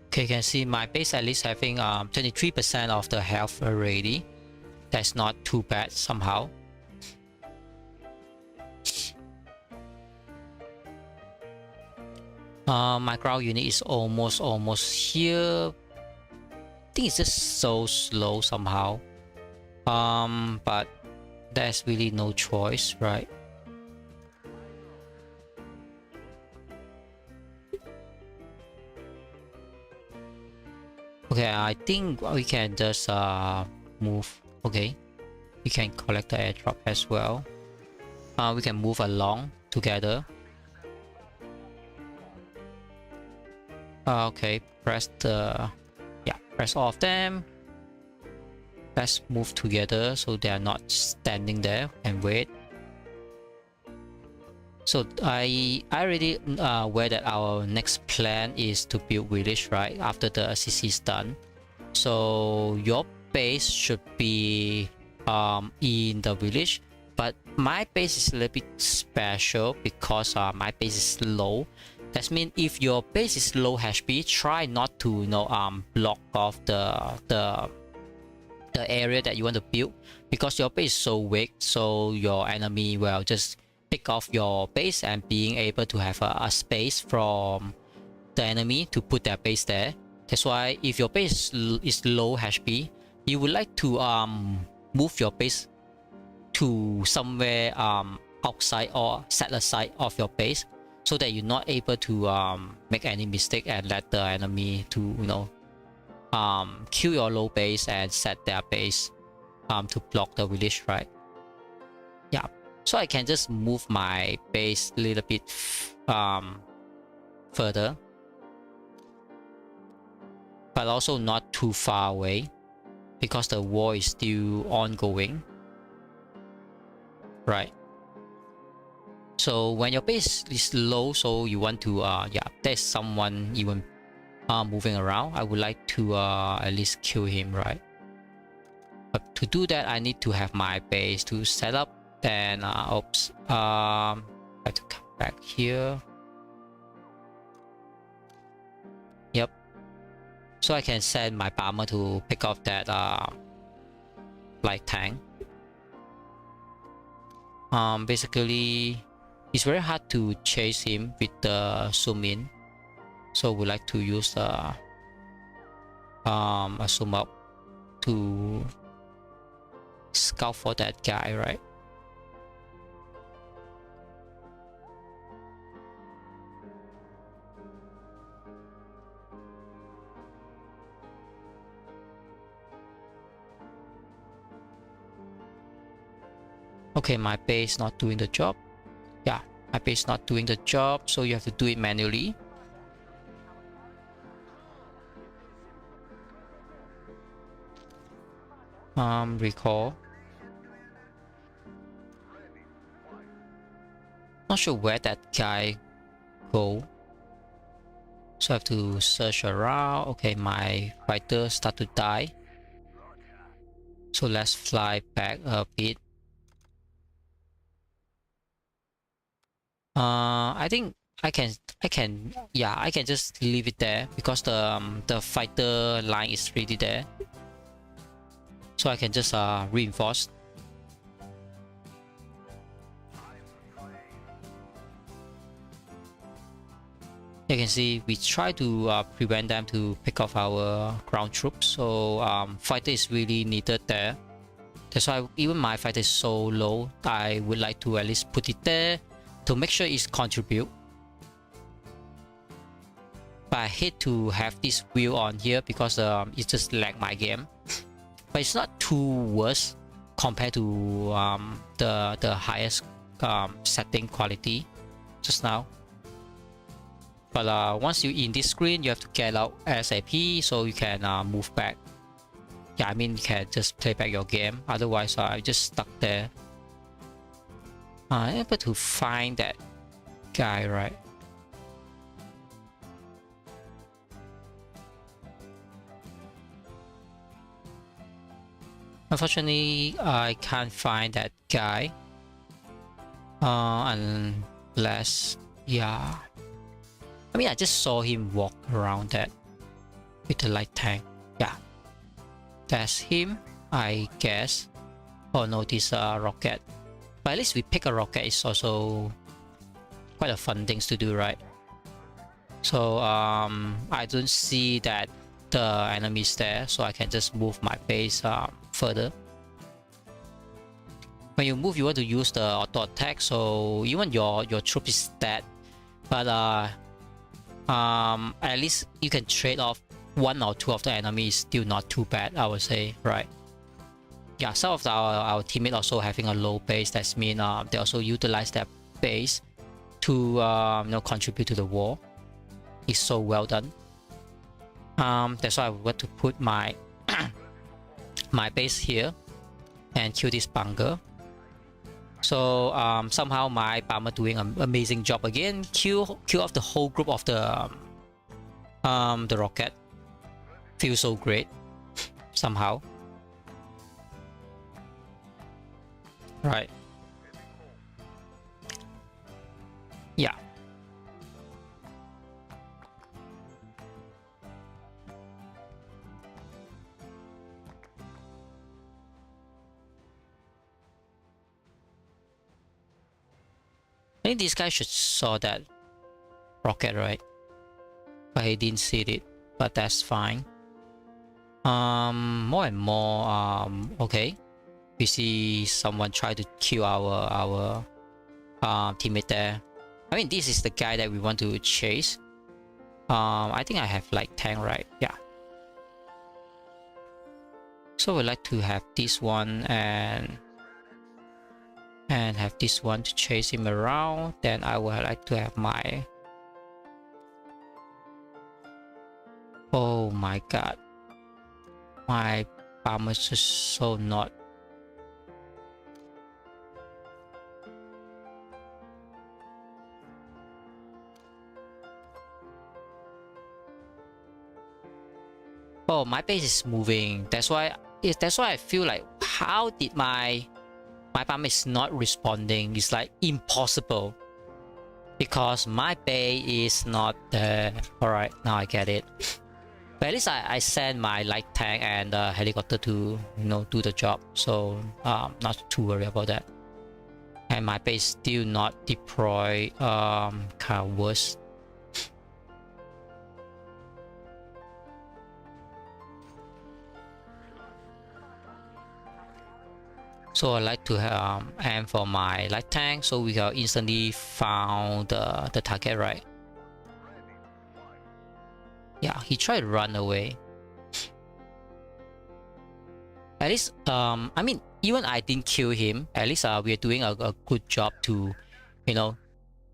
okay, you can see my base at least having 23% of the health already. That's not too bad somehow. My ground unit is almost here. I think it's just so slow somehow. But there's really no choice, right? Okay, I think we can just move. Okay, we can collect the airdrop as well. We can move along together. Okay, press all of them. Let's move together so they are not standing there and wait. So I already aware that our next plan is to build village, right, after the CC is done. So your base should be in the village, but my base is a little bit special because my base is low. That means if your base is low HP, try not to block off the area that you want to build, because your base is so weak, so your enemy will just pick off your base and being able to have a space from the enemy to put their base there. That's why if your base is low HP, you would like to move your base to somewhere outside or set aside of your base, so that you're not able to make any mistake and let the enemy to kill your low base and set their base to block the village, right? Yeah. So I can just move my base a little bit further, but also not too far away because the war is still ongoing, right? So when your base is low, so you want to yeah, there's someone even moving around, I would like to at least kill him, right? But to do that, I need to have my base to set up. Then oops, I have to come back here. Yep. So I can send my bomber to pick off that light tank. Basically, it's very hard to chase him with the zoom in. So we like to use the a zoom up to scout for that guy, right? Okay, my base not doing the job. Yeah, my base not doing the job, so you have to do it manually. Recall. Not sure where that guy go. So I have to search around. Okay, my fighter start to die. So let's fly back a bit. I think I can yeah, I can just leave it there because the fighter line is really there. So I can just reinforce. You can see we try to prevent them to pick off our ground troops. So fighter is really needed there. That's why even my fighter is so low, I would like to at least put it there to make sure it's contribute. But I hate to have this wheel on here because it just lag my game. But it's not too worse compared to the highest setting quality just now. But once you're in this screen, you have to get out ASAP so you can move back. Yeah, I mean you can just play back your game. Otherwise, I just stuck there. I'm able to find that guy, right? Unfortunately, I can't find that guy. Unless, yeah. I mean, I just saw him walk around that with the light tank. Yeah. That's him, I guess. Oh no, this rocket. But at least we pick a rocket is also quite a fun things to do, right? So I don't see that the enemies there, so I can just move my base further. When you move, you want to use the auto attack, so even your troop is dead, but at least you can trade off one or two of the enemies. Still not too bad, I would say, right? Yeah, some of our teammates also having a low base. That means they also utilize that base to you know, contribute to the war. It's so well done. That's why I want to put my my base here and kill this bunker. So somehow my bomber doing an amazing job again. Kill off the whole group of the rocket. Feels so great somehow. Right. Yeah. I think this guy should saw that rocket, right? But he didn't see it. But that's fine. More and more. Okay. We see someone try to kill our teammate there. I mean, this is the guy that we want to chase. I think I have like 10, right? Yeah. So we like to have this one, and and have this one to chase him around. Then I would like to have my... Oh my god, my bomber is just so not... Oh, my base is moving. That's why I feel like, how did my bomber is not responding? It's like impossible, because my base is not there. All right, now I get it. But at least I send my light tank and helicopter to, you know, do the job. So not too worried about that. And my base still not deploy. Kind of worse. So I like to aim for my light tank, so we can instantly found the target, right? Yeah, he tried to run away. At least, I mean, even I didn't kill him. At least we are doing a good job to, you know,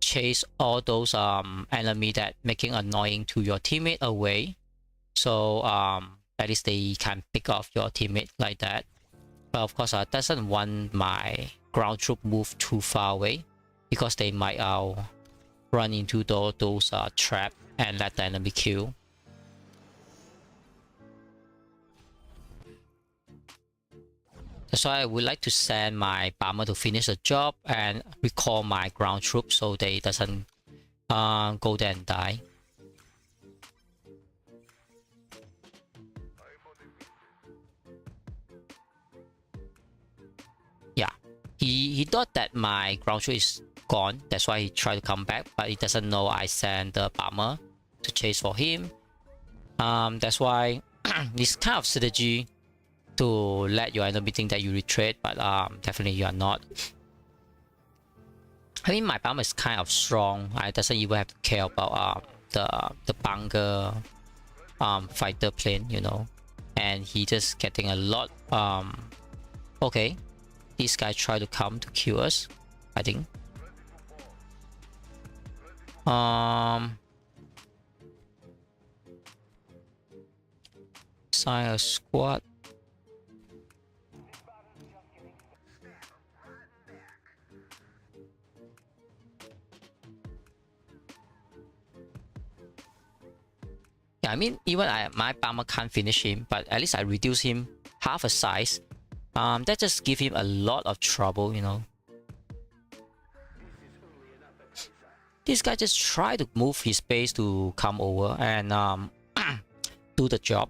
chase all those enemy that making annoying to your teammate away. So at least they can pick off your teammate like that. But of course, I doesn't want my ground troop move too far away, because they might run into those trap and let the enemy kill. That's why I would like to send my bomber to finish the job and recall my ground troops so they doesn't go there and die. Yeah, he thought that my ground troop is gone. That's why he tried to come back, but he doesn't know I sent the bomber to chase for him. That's why this kind of strategy to let your enemy think that you retreat, but definitely you are not. I mean, my bomber is kind of strong. I doesn't even have to care about the bunker fighter plane, you know. And he just getting a lot. Okay, this guy try to come to kill us, I think. Assign a squad. Yeah, I mean, even my bomber can't finish him, but at least I reduce him half a size. That just give him a lot of trouble, you know. This guy just try to move his base to come over and do the job.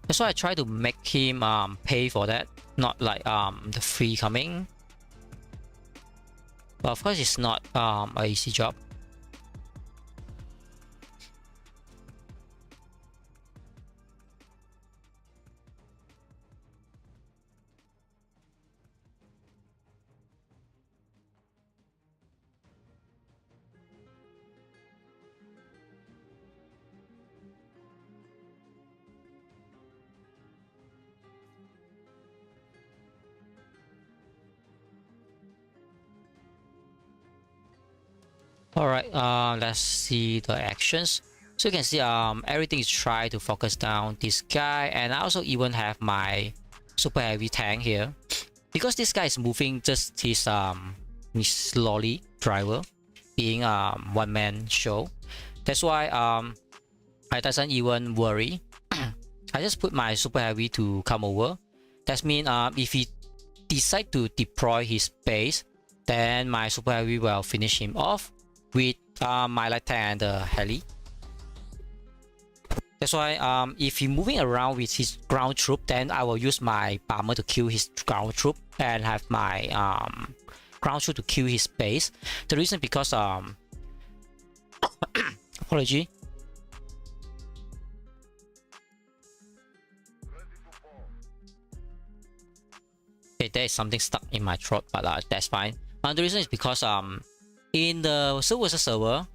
That's why I try to make him pay for that, not like the free coming. But of course, it's not an easy job. Alright, let's see the actions. So you can see everything is trying to focus down this guy, and I also even have my super heavy tank here. Because this guy is moving just his slowly driver, being one-man show. That's why I doesn't even worry. I just put my super heavy to come over. That means if he decide to deploy his base, then my super heavy will finish him off with my light tank and the heli. That's why if he moving around with his ground troop, then I will use my bomber to kill his ground troop and have my ground troop to kill his base. The reason because apology. Okay, there is something stuck in my throat, but that's fine. The reason is because in the server,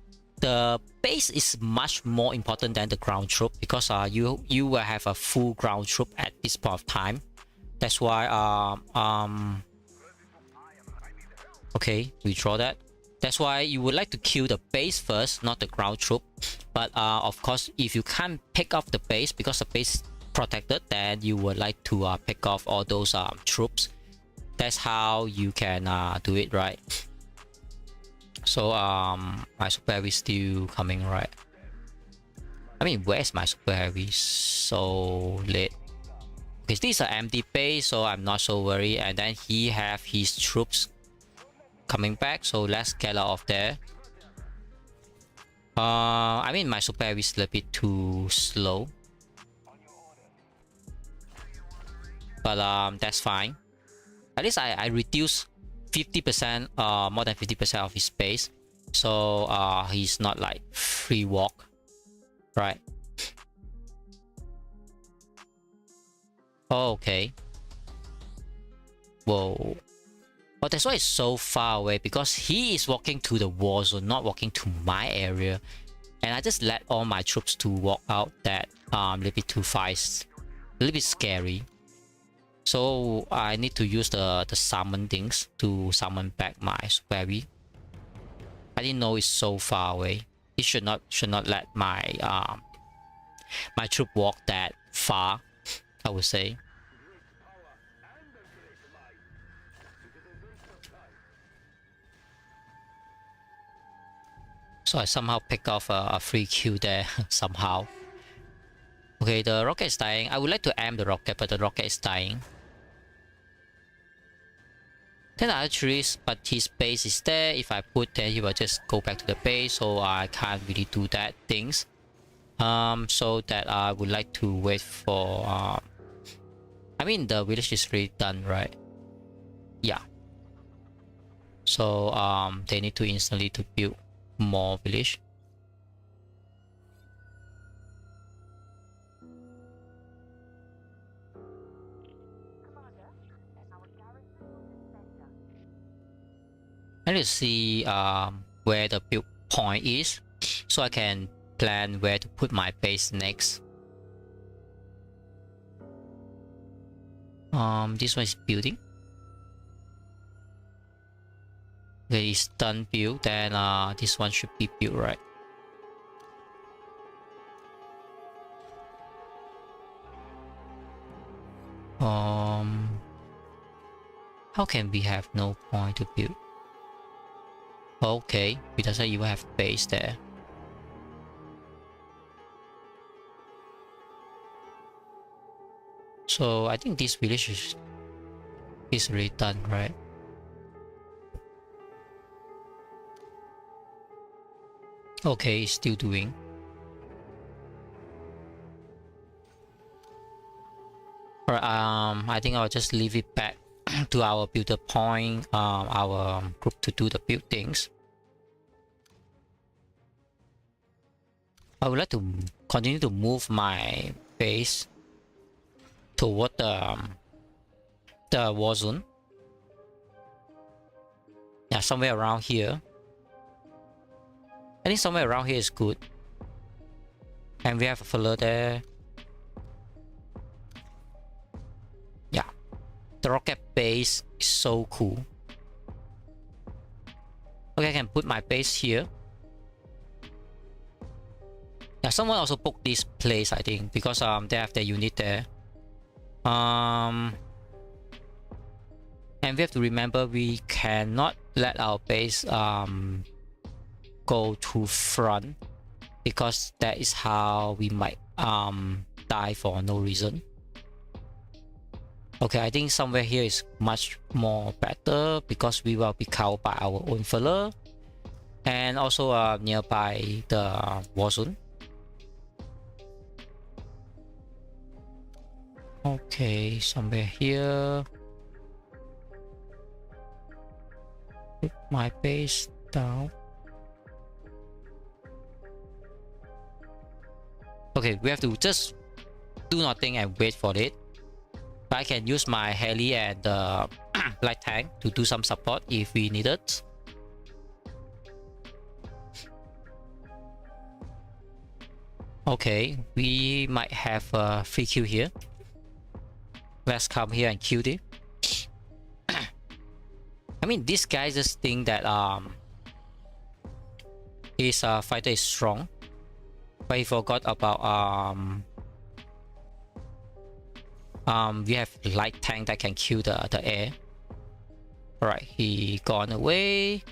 the base is much more important than the ground troop, because you will have a full ground troop at this point of time. That's why okay, withdraw that. That's why you would like to kill the base first, not the ground troop. But of course, if you can't pick off the base because the base is protected, then you would like to pick off all those troops. That's how you can do it, right? So my super heavy is still coming, right? I mean, where's my super heavy? So late. Okay, this is an empty base, so I'm not so worried. And then he have his troops coming back, so let's get out of there. I mean, my super heavy is a little bit too slow, but that's fine. At least I reduced 50%, more than 50% of his space, so he's not like free walk, right? Oh, okay. Whoa. Oh, that's why it's so far away, because he is walking to the war zone, not walking to my area. And I just let all my troops to walk out that a little bit too fast, a little bit scary. So I need to use the summon things to summon back my super heavy. I didn't know it's so far away. It should not let my my troop walk that far, I would say. So I somehow pick off a free kill there somehow. Okay, the rocket is dying. I would like to aim the rocket, but the rocket is dying. Then actually, but his base is there. If I put, then he will just go back to the base, so I can't really do that things. So that I would like to wait for. I mean, the village is really done, right? Yeah. So they need to instantly to build more village. I need to see where the build point is, so I can plan where to put my base next. This one is building. Okay, it's done build. Then this one should be built, right? How can we have no point to build? Okay, it doesn't even have base there. So I think this village is really done, right? Okay, it's still doing. Alright, I think I'll just leave it back to our builder point, our group to do the build things. I would like to continue to move my base toward the war zone. Yeah, somewhere around here. I think somewhere around here is good. And we have a filler there. Yeah. The rocket base is so cool. Okay, I can put my base here. Yeah, someone also booked this place, I think, because they have their unit there. And we have to remember we cannot let our base go to front, because that is how we might die for no reason. Okay, I think somewhere here is much more better, because we will be covered by our own filler and also nearby the war zone. Okay, somewhere here. Put my base down. Okay, we have to just do nothing and wait for it. But I can use my heli and the light tank to do some support if we need it. Okay, we might have a free kill here. Let's come here and kill it. I mean, this guy just think that his fighter is strong, but he forgot about we have light tank that can kill the air. Alright, he gone away.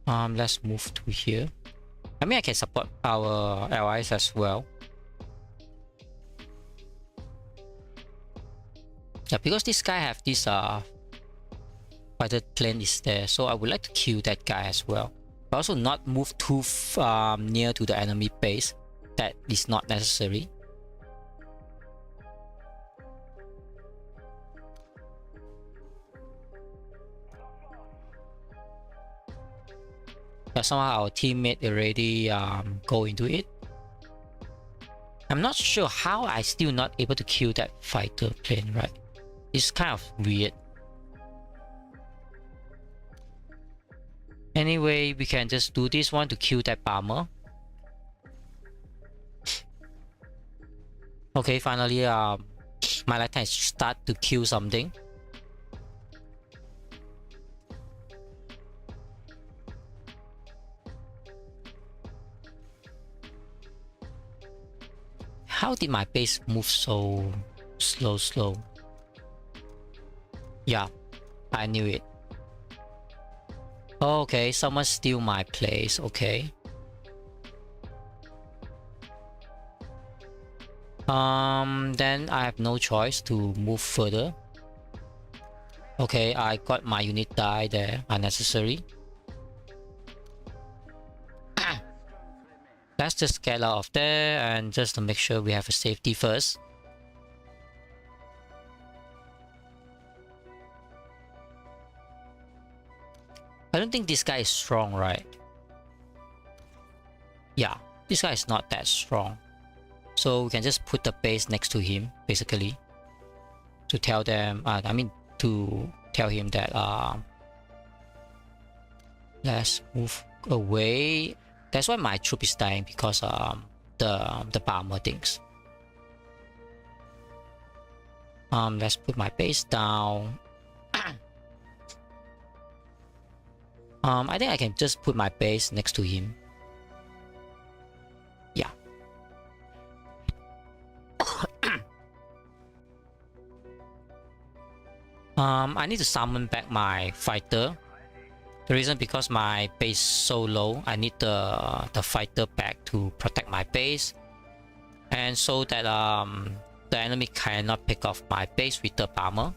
Let's move to here. I mean, I can support our allies as well. Yeah, because this guy have this fighter plane is there, so I would like to kill that guy as well. But also not move too near to the enemy base. That is not necessary. Yeah, somehow our teammate already go into it. I'm not sure how I still not able to kill that fighter plane, right? It's kind of weird. Anyway, we can just do this one to kill that bomber. Okay, finally, my light tank start to kill something. How did my base move so slow? Yeah, I knew it. Okay, someone steal my place. Okay. Then I have no choice to move further. Okay, I got my unit die there, unnecessary. Let's just get out of there and just to make sure we have a safety first. I don't think this guy is strong, right? Yeah, this guy is not that strong. So we can just put the base next to him, basically. To tell them, to tell him that let's move away. That's why my troop is dying, because the bomber things. Let's put my base down. I think I can just put my base next to him. Yeah. I need to summon back my fighter. The reason because my base is so low, I need the fighter back to protect my base, and so that the enemy cannot pick off my base with the bomber.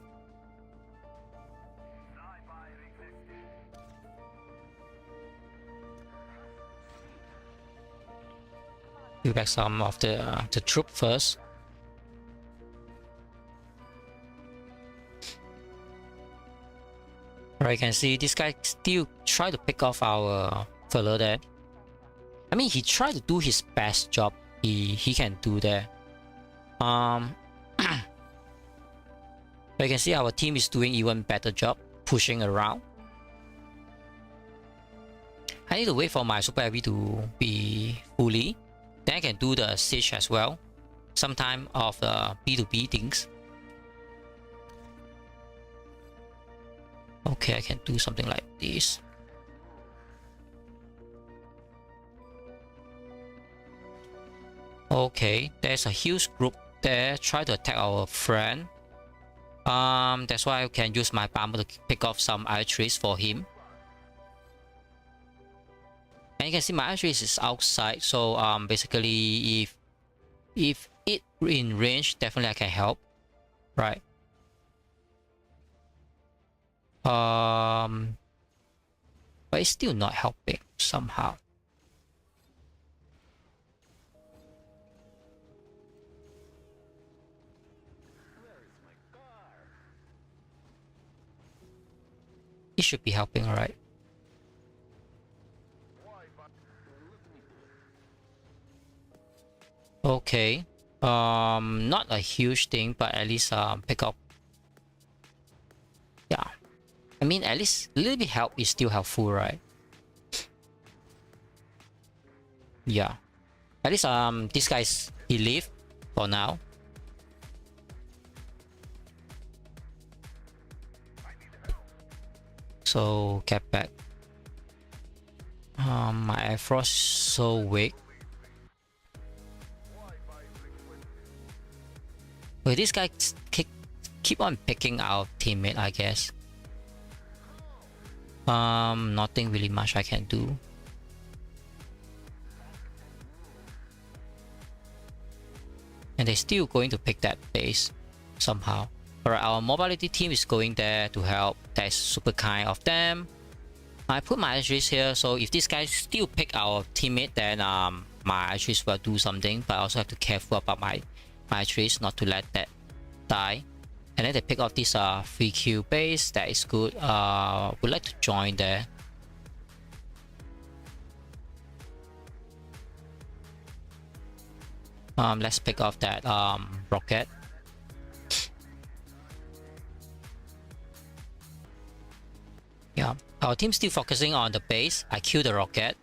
Do back some of the troop first. Right, you can see this guy still try to pick off our fellow there. I mean, he tried to do his best job. He can do that. But you can see our team is doing even better job pushing around. I need to wait for my super heavy to be fully. Then I can do the siege as well. Sometime of the B2B things. Okay, I can do something like this. Okay, there's a huge group there try to attack our friend. That's why I can use my bomber to pick off some archeries for him. And you can see my archeries is outside, so basically if it in range, definitely I can help, right? But it's still not helping somehow. It should be helping, alright. Okay. Not a huge thing, but at least pick up. Yeah. I mean, at least a little bit help is still helpful, right? Yeah. At least this guy's he leave for now. So get back. My Air Frost so weak. Wait, this guy keep on picking our teammate, I guess. Nothing really much I can do. And they're still going to pick that base somehow. Alright, our mobility team is going there to help. That's super kind of them. I put my archeries here, so if this guy still pick our teammate, then my archeries will do something. But I also have to be careful about my archeries, not to let that die. And then they pick up this free Q base. That is good. Would like to join there. Let's pick off that rocket. Yeah, our team's still focusing on the base. I kill the rocket.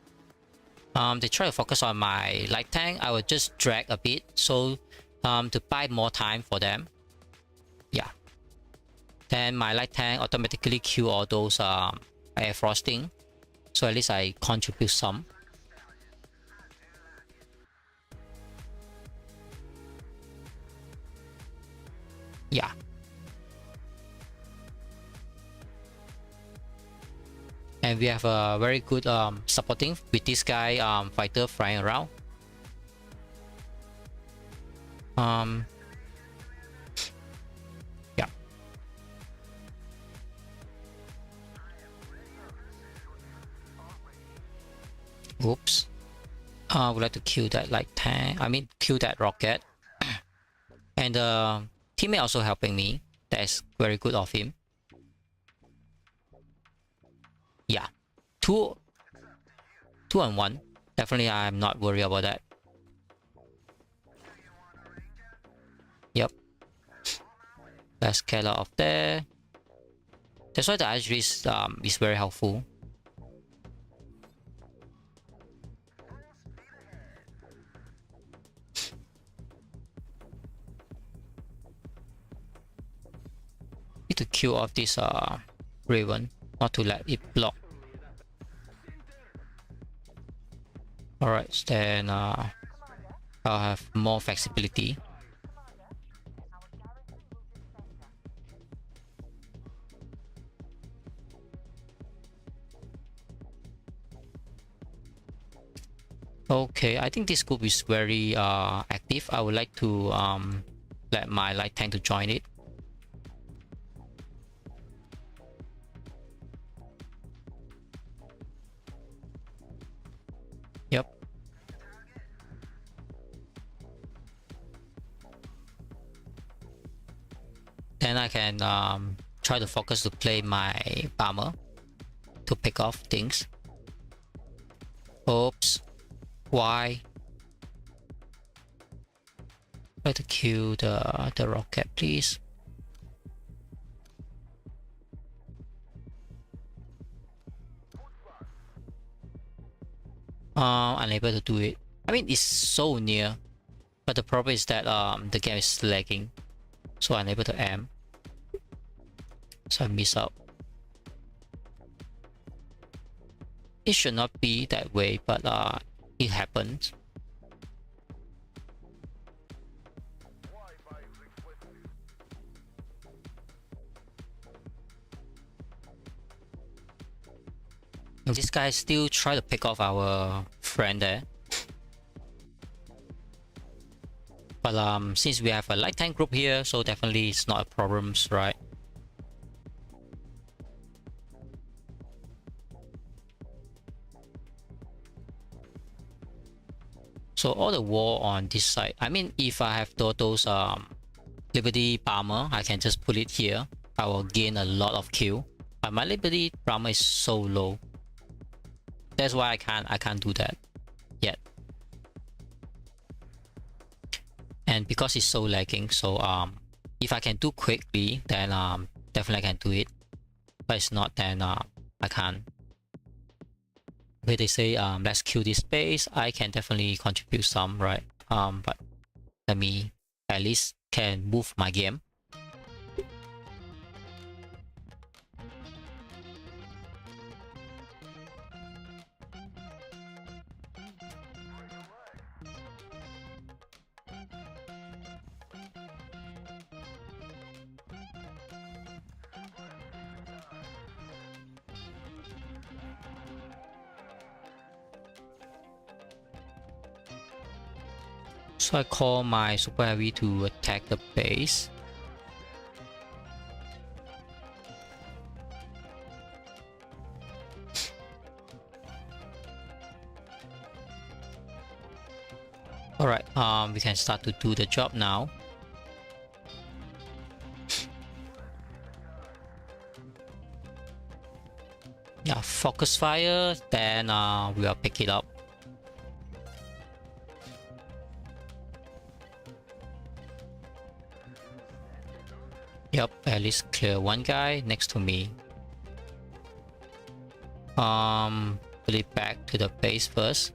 They try to focus on my light tank. I will just drag a bit so to buy more time for them. Yeah. Then my light tank automatically kill all those air frosting. So at least I contribute some. Yeah. And we have a very good supporting with this guy fighter flying around. Yeah. Oops. I would like to kill that light tank. I mean, kill that rocket. And teammate also helping me. That is very good of him. Yeah, two and one. Definitely, I'm not worried about that. Yep. Let's get out of there. That's why the archery is very helpful. Need to kill off this Raven, not to let it block. Alright, then I'll have more flexibility. Okay, I think this group is very active. I would like to let my light tank to join it. Yep. Then I can try to focus to play my bomber to pick off things. Oops. Why? Try to kill the rocket, please. Unable to do it. I mean, it's so near, but the problem is that the game is lagging, so unable to aim. So I miss out. It should not be that way, but it happens. This guy still try to pick off our friend there. But since we have a light tank group here, so definitely it's not a problem, right? So all the war on this side. I mean, if I have those Liberty Bomber, I can just put it here. I will gain a lot of kill. But my Liberty Bomber is so low. That's why I can't do that yet. And because it's so lagging, so if I can do quickly, then definitely I can do it. But it's not, then I can't. Okay, they say let's kill this base. I can definitely contribute some, right? But let me at least can move my game. So I call my super heavy to attack the base. Alright, we can start to do the job now. Yeah, focus fire, then we'll pick it up. Yep, at least clear one guy next to me. Put it back to the base first.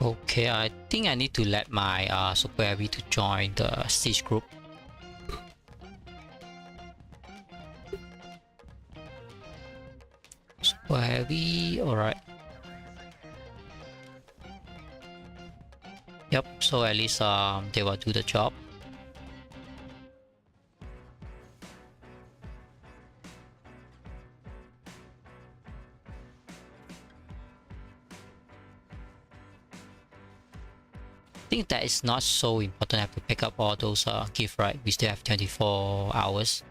Okay, I think I need to let my super heavy to join the siege group. Super heavy, alright. Yep, so at least they will do the job. I think that is not so important. I have to pick up all those gifts, right? We still have 24 hours.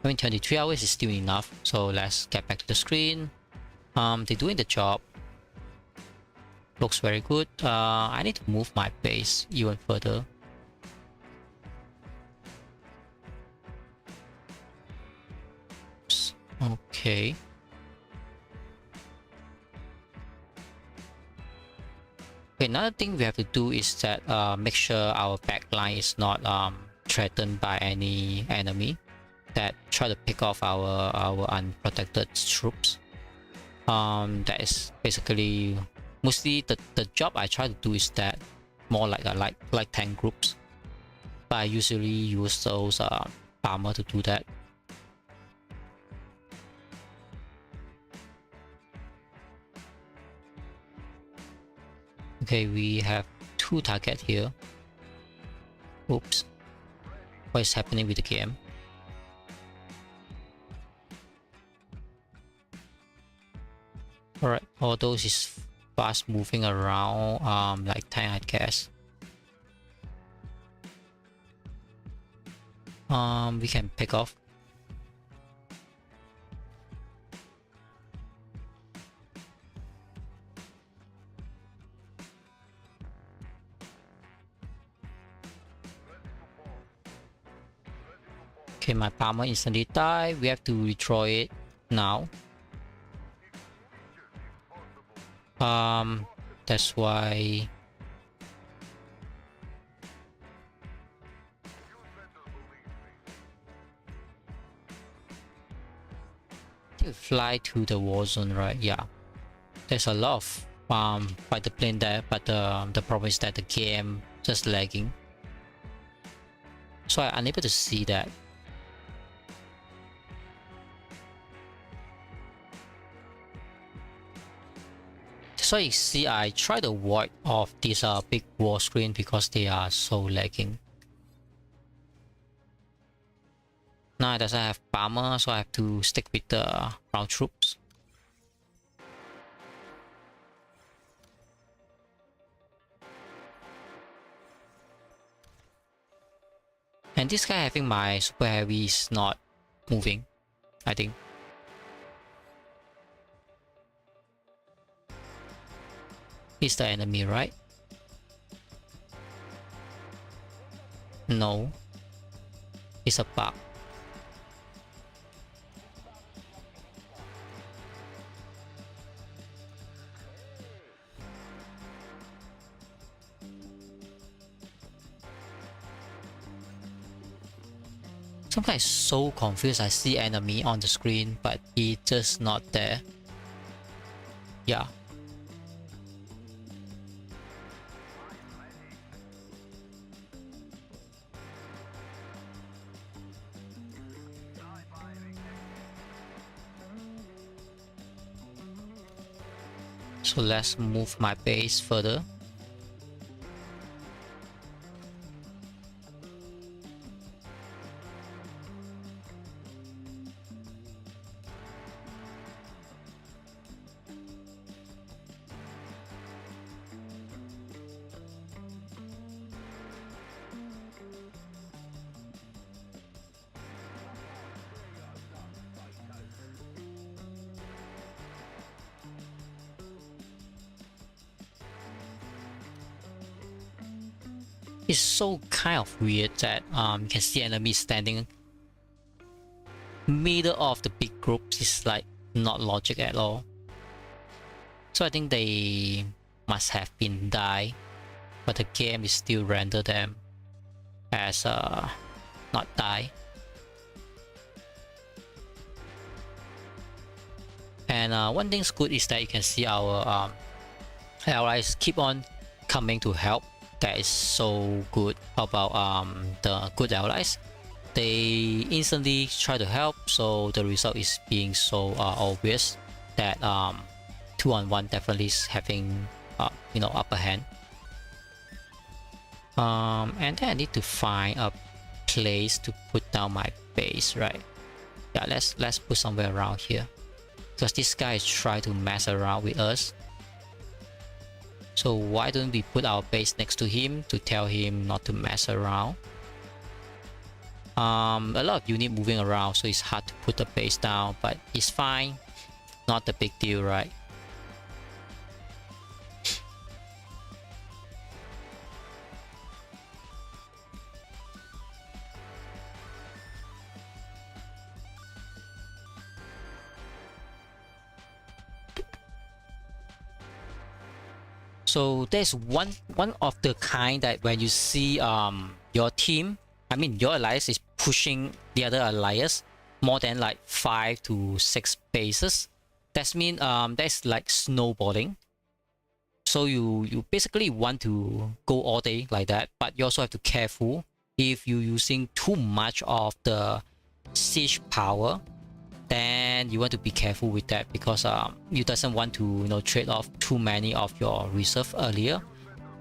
I mean 23 hours is still enough. So let's get back to the screen. They're doing the job. Looks very good. I need to move my base even further. Okay. Okay, another thing we have to do is that make sure our backline is not threatened by any enemy that try to pick off our unprotected troops. That is basically mostly the job I try to do is that more like a light tank groups. But I usually use those armor to do that. Okay, we have two targets here. Oops. What is happening with the game? Alright, all those is fast moving around like tank, I guess. We can pick off. Okay, my bomber instantly died. We have to destroy it now. That's why you fly to the war zone, right? Yeah, there's a lot of fighter plane there, but the problem is that the game just lagging, so I'm unable to see that. So you see, I try to avoid off this big war screen because they are so lagging. Now it doesn't have bomber, so I have to stick with the ground troops. And this guy having my super heavy is not moving, I think. Is the enemy, right? No. It's a bug. Sometimes so confused. I see enemy on the screen, but he's just not there. Yeah. So let's move my base further. It's so kind of weird that you can see enemies standing middle of the big groups. It's like not logic at all. So I think they must have been die, but the game is still render them as not die. And one thing's good is that you can see our allies keep on coming to help. That is so good about the good allies. They instantly try to help, so the result is being so obvious that 2-on-1 definitely is having you know, upper hand. And then I need to find a place to put down my base, right? Yeah, let's put somewhere around here, because this guy is trying to mess around with us. So why don't we put our base next to him to tell him not to mess around? A lot of unit moving around, so it's hard to put the base down, but it's fine. Not a big deal, right? So there's one of the kind that when you see your team, I mean your alliance is pushing the other alliance more than like 5 to 6 bases. That means that's like snowballing. So you basically want to go all day like that, but you also have to be careful if you're using too much of the siege power. Then you want to be careful with that, because you doesn't want to, you know, trade off too many of your reserve earlier,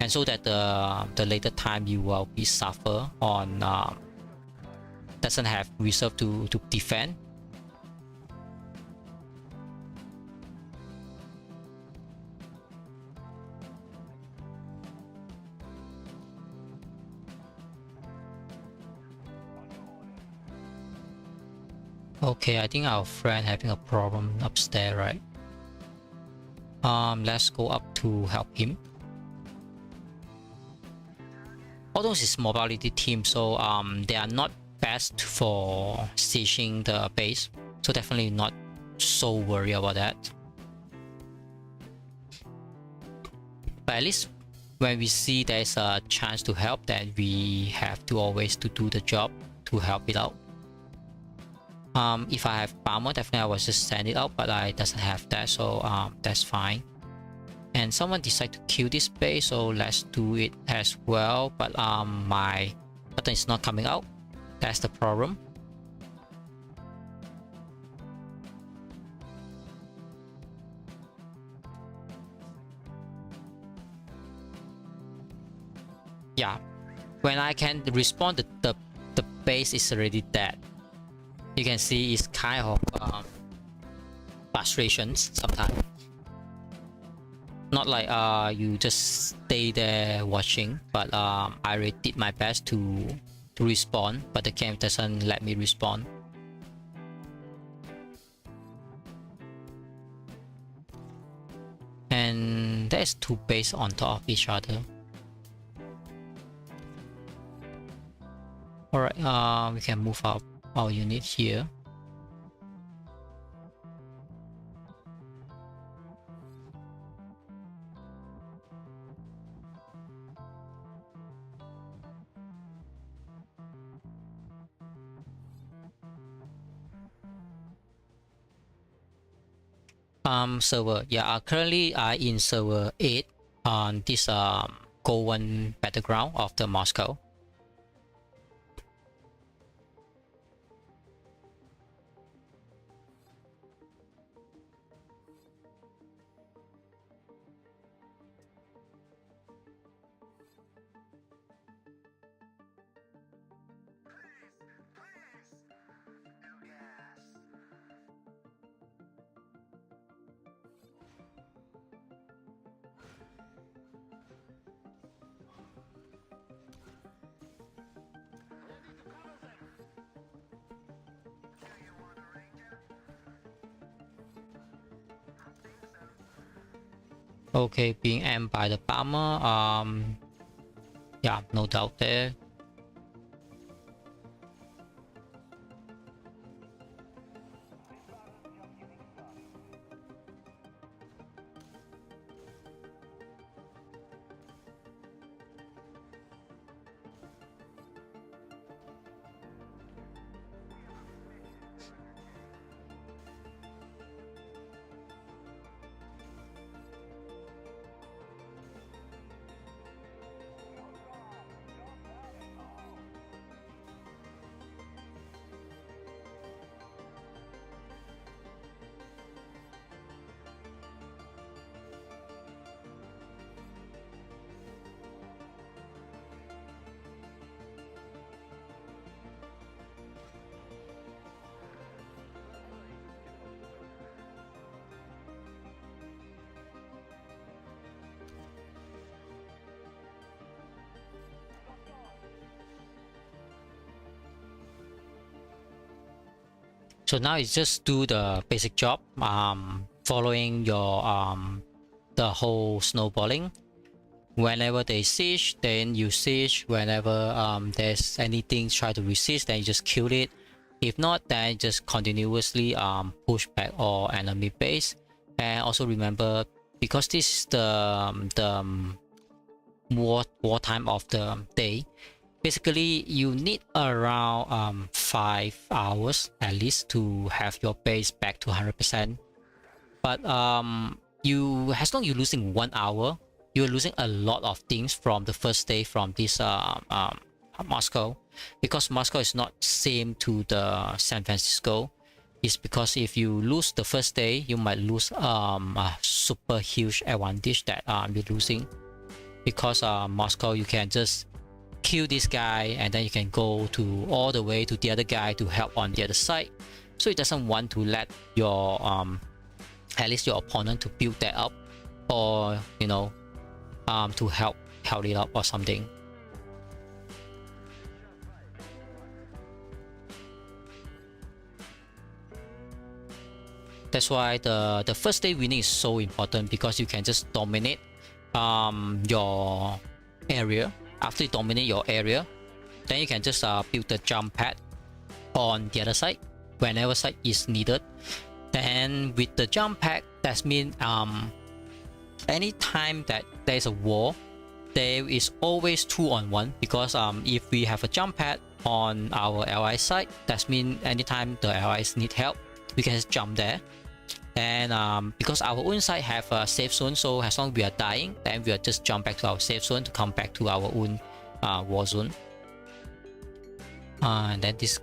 and so that the later time you will be suffer on doesn't have reserve to defend. Okay, I think our friend having a problem upstairs, right? Let's go up to help him. Although it's mobility team, so they are not best for sieging the base, so definitely not so worried about that. But at least when we see there's a chance to help, then we have to always to do the job to help it out. If I have armor, definitely I will just send it out, but I doesn't have that, so that's fine. And someone decided to kill this base, so let's do it as well. But my button is not coming out. That's the problem. Yeah, when I can respond, the base is already dead. You can see it's kind of frustrations sometimes. Not like you just stay there watching, but I already did my best to respawn, but the game doesn't let me respawn. And that place two base on top of each other. Alright, we can move our unit here. Server, yeah, currently I in server 8 on this Gold 1 battleground of the Moscow. Okay, being aimed by the bomber. Yeah, no doubt there. So now it's just do the basic job, following your the whole snowballing. Whenever they siege, then you siege. Whenever there's anything try to resist, then you just kill it. If not, then just continuously push back all enemy base. And also remember, because this is the war time of the day, basically you need around 5 hours at least to have your base back to 100%. But you, as long as you're losing 1 hour, you're losing a lot of things from the first day from this Moscow, because Moscow is not same to the San Francisco. It's because if you lose the first day, you might lose a super huge advantage that you're losing, because Moscow you can just kill this guy and then you can go to all the way to the other guy to help on the other side. So it doesn't want to let your at least your opponent to build that up, or you know, to help it up or something. That's why the first day winning is so important, because you can just dominate your area. After you dominate your area, then you can just build the jump pad on the other side whenever side is needed. Then with the jump pad, that means anytime that there is a war, there is always 2-on-1, because if we have a jump pad on our ally side, that means anytime the allies need help, we can just jump there. And because our own side have a safe zone, so as long as we are dying, then we will just jump back to our safe zone to come back to our own war zone. And then this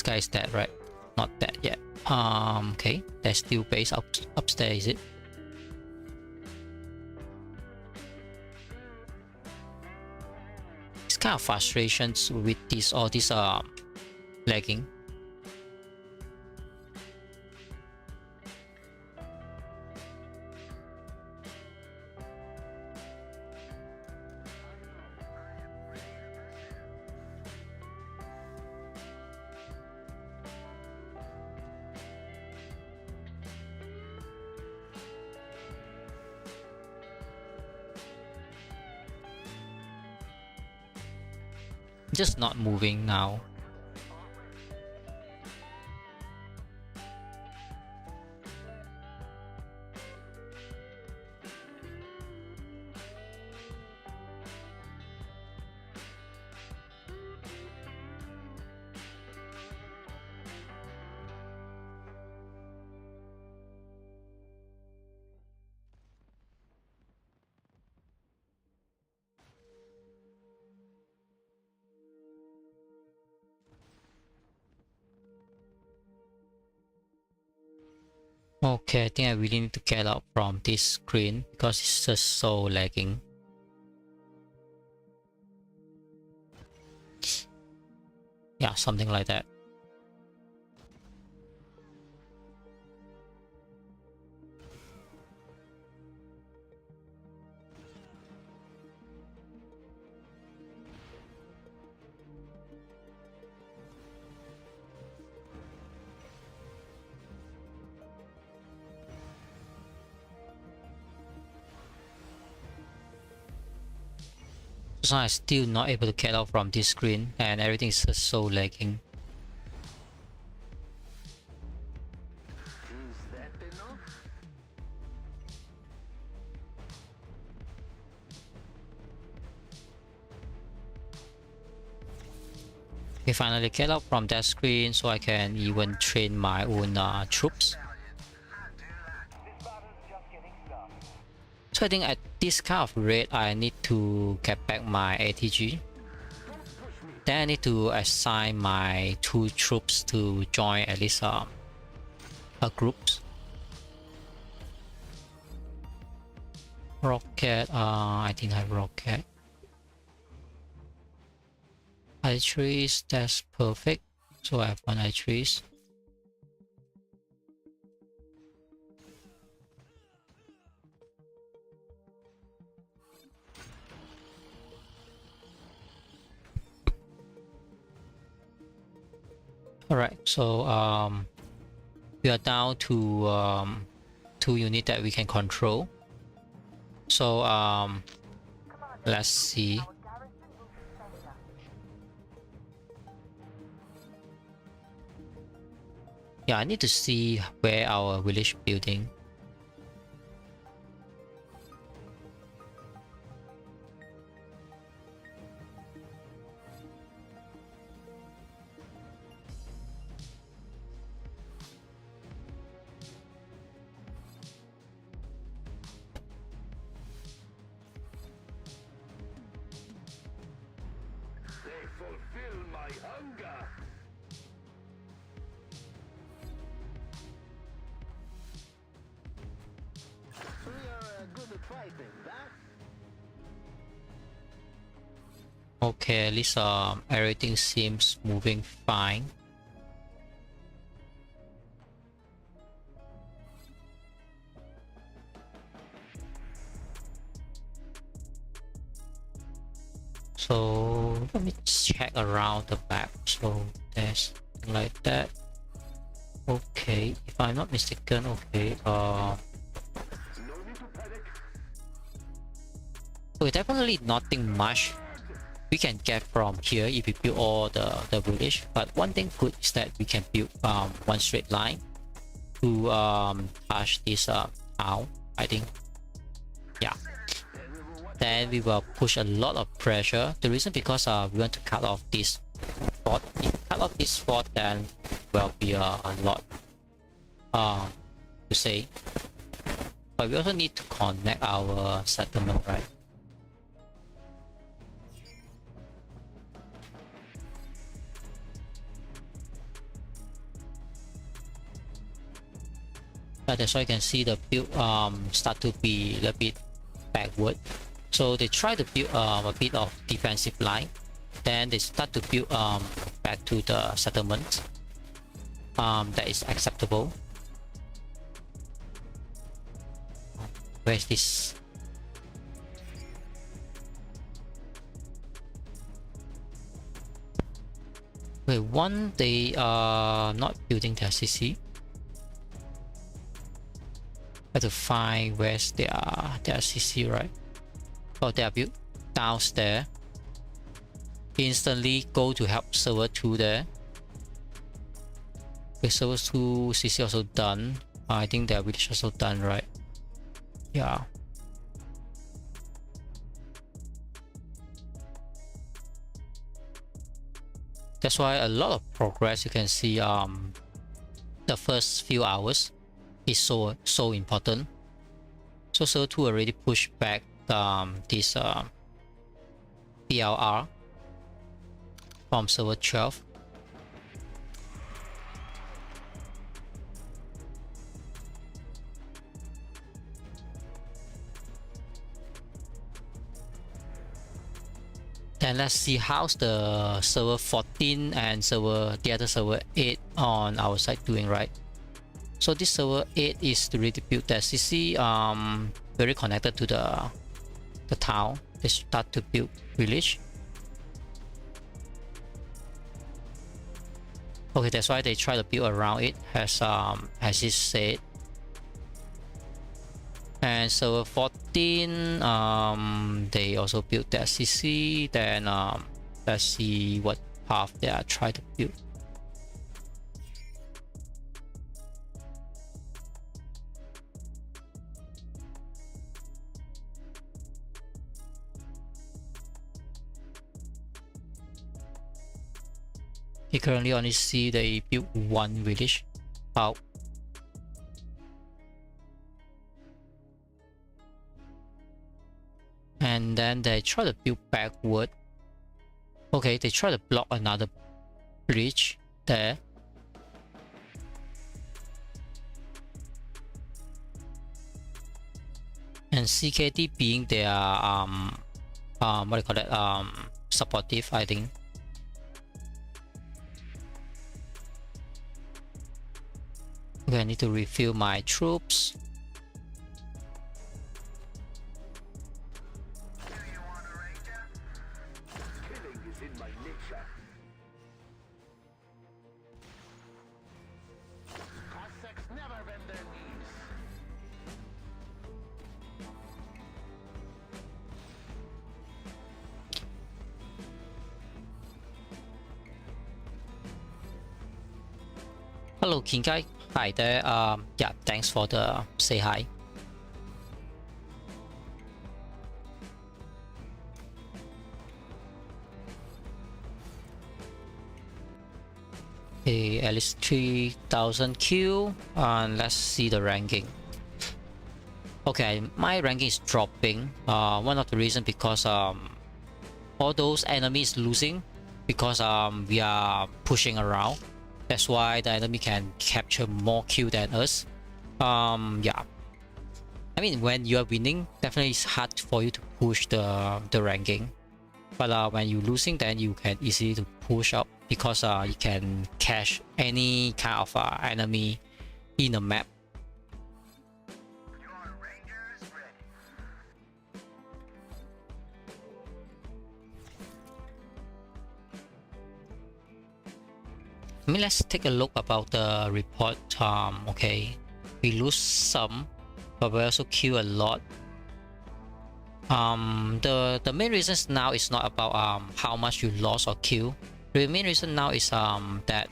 guy is dead, right? Not dead yet. Okay, there's still base upstairs, is it? It's kind of frustrations with this, all this lagging. Just not moving now. Okay, I think I really need to get out from this screen because it's just so lagging. Yeah, something like that. So I'm still not able to get out from this screen and everything is just so lagging. Okay, finally get out from that screen so I can even train my own troops. So I think at this kind of rate I need to get back my ATG. Then I need to assign my 2 troops to join at least a groups. Rocket, I think I have rocket. I3s, that's perfect. So I have 1 I3s. Alright, so we are down to 2 units that we can control. So let's see. Yeah, I need to see where our village building. Okay, at least everything seems moving fine. So let me check around the map. So there's something like that. Okay, if I'm not mistaken, okay, so definitely nothing much we can get from here if we build all the village. But one thing good is that we can build one straight line to touch this town, I think. Yeah. Then we will push a lot of pressure. The reason because we want to cut off this fort. If we cut off this fort, then will be a lot to say. But we also need to connect our settlement, right? That's why you can see the build start to be a little bit backward. So they try to build a bit of defensive line, then they start to build back to the settlement that is acceptable. Where is this? Wait, one they are not building their CC. Have to find where's their CC, right? Oh, they are built downstairs. instantly go to help server 2 there. Okay, server 2 CC also done. I think their village also done, right? Yeah. That's why a lot of progress you can see. The first few hours is so important. So server 2 already pushed back this PLR from server 12. Then let's see how's the server 14 and the other server 8 on our side doing, right? So this server 8 is to really build that CC, very connected to the town. They start to build village. Okay, that's why they try to build around it, as it said. And server 14, they also built their CC. Then let's see what path they are trying to build. You currently only see they built one village out. And then they try to build backward. Okay, they try to block another bridge there. And CKD being their what do you call that, supportive, I think. Okay, I need to refill my troops. Hello, King Guy. Hi there. Yeah, thanks for the say hi. Okay, at least 3000 Q, and let's see the ranking. Okay, my ranking is dropping. One of the reasons because all those enemies losing because we are pushing around. That's why the enemy can capture more kill than us. Yeah. I mean, when you are winning, definitely it's hard for you to push the ranking. But when you're losing, then you can easily to push up because you can catch any kind of enemy in the map. I mean, let's take a look about the report. Okay, we lose some, but we also kill a lot. The main reasons now is not about how much you lost or kill. The main reason now is that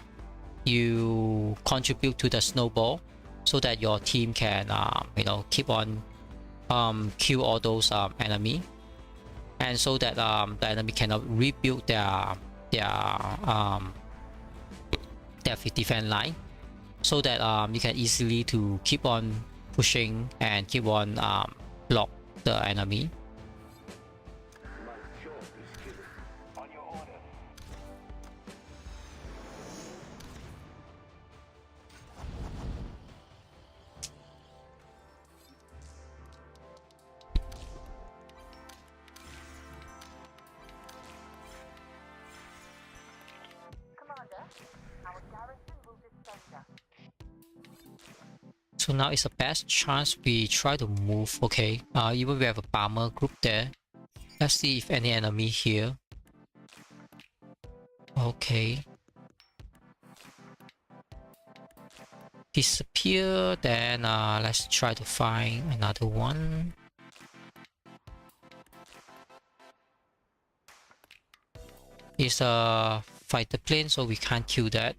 you contribute to the snowball, so that your team can you know, keep on kill all those enemy, and so that the enemy cannot rebuild their defense line, so that you can easily to keep on pushing and keep on block the enemy. So now is the best chance we try to move. Okay, even we have a bomber group there. Let's see if any enemy here. Okay, disappear. Then let's try to find another one. is a fighter plane, so we can't kill that.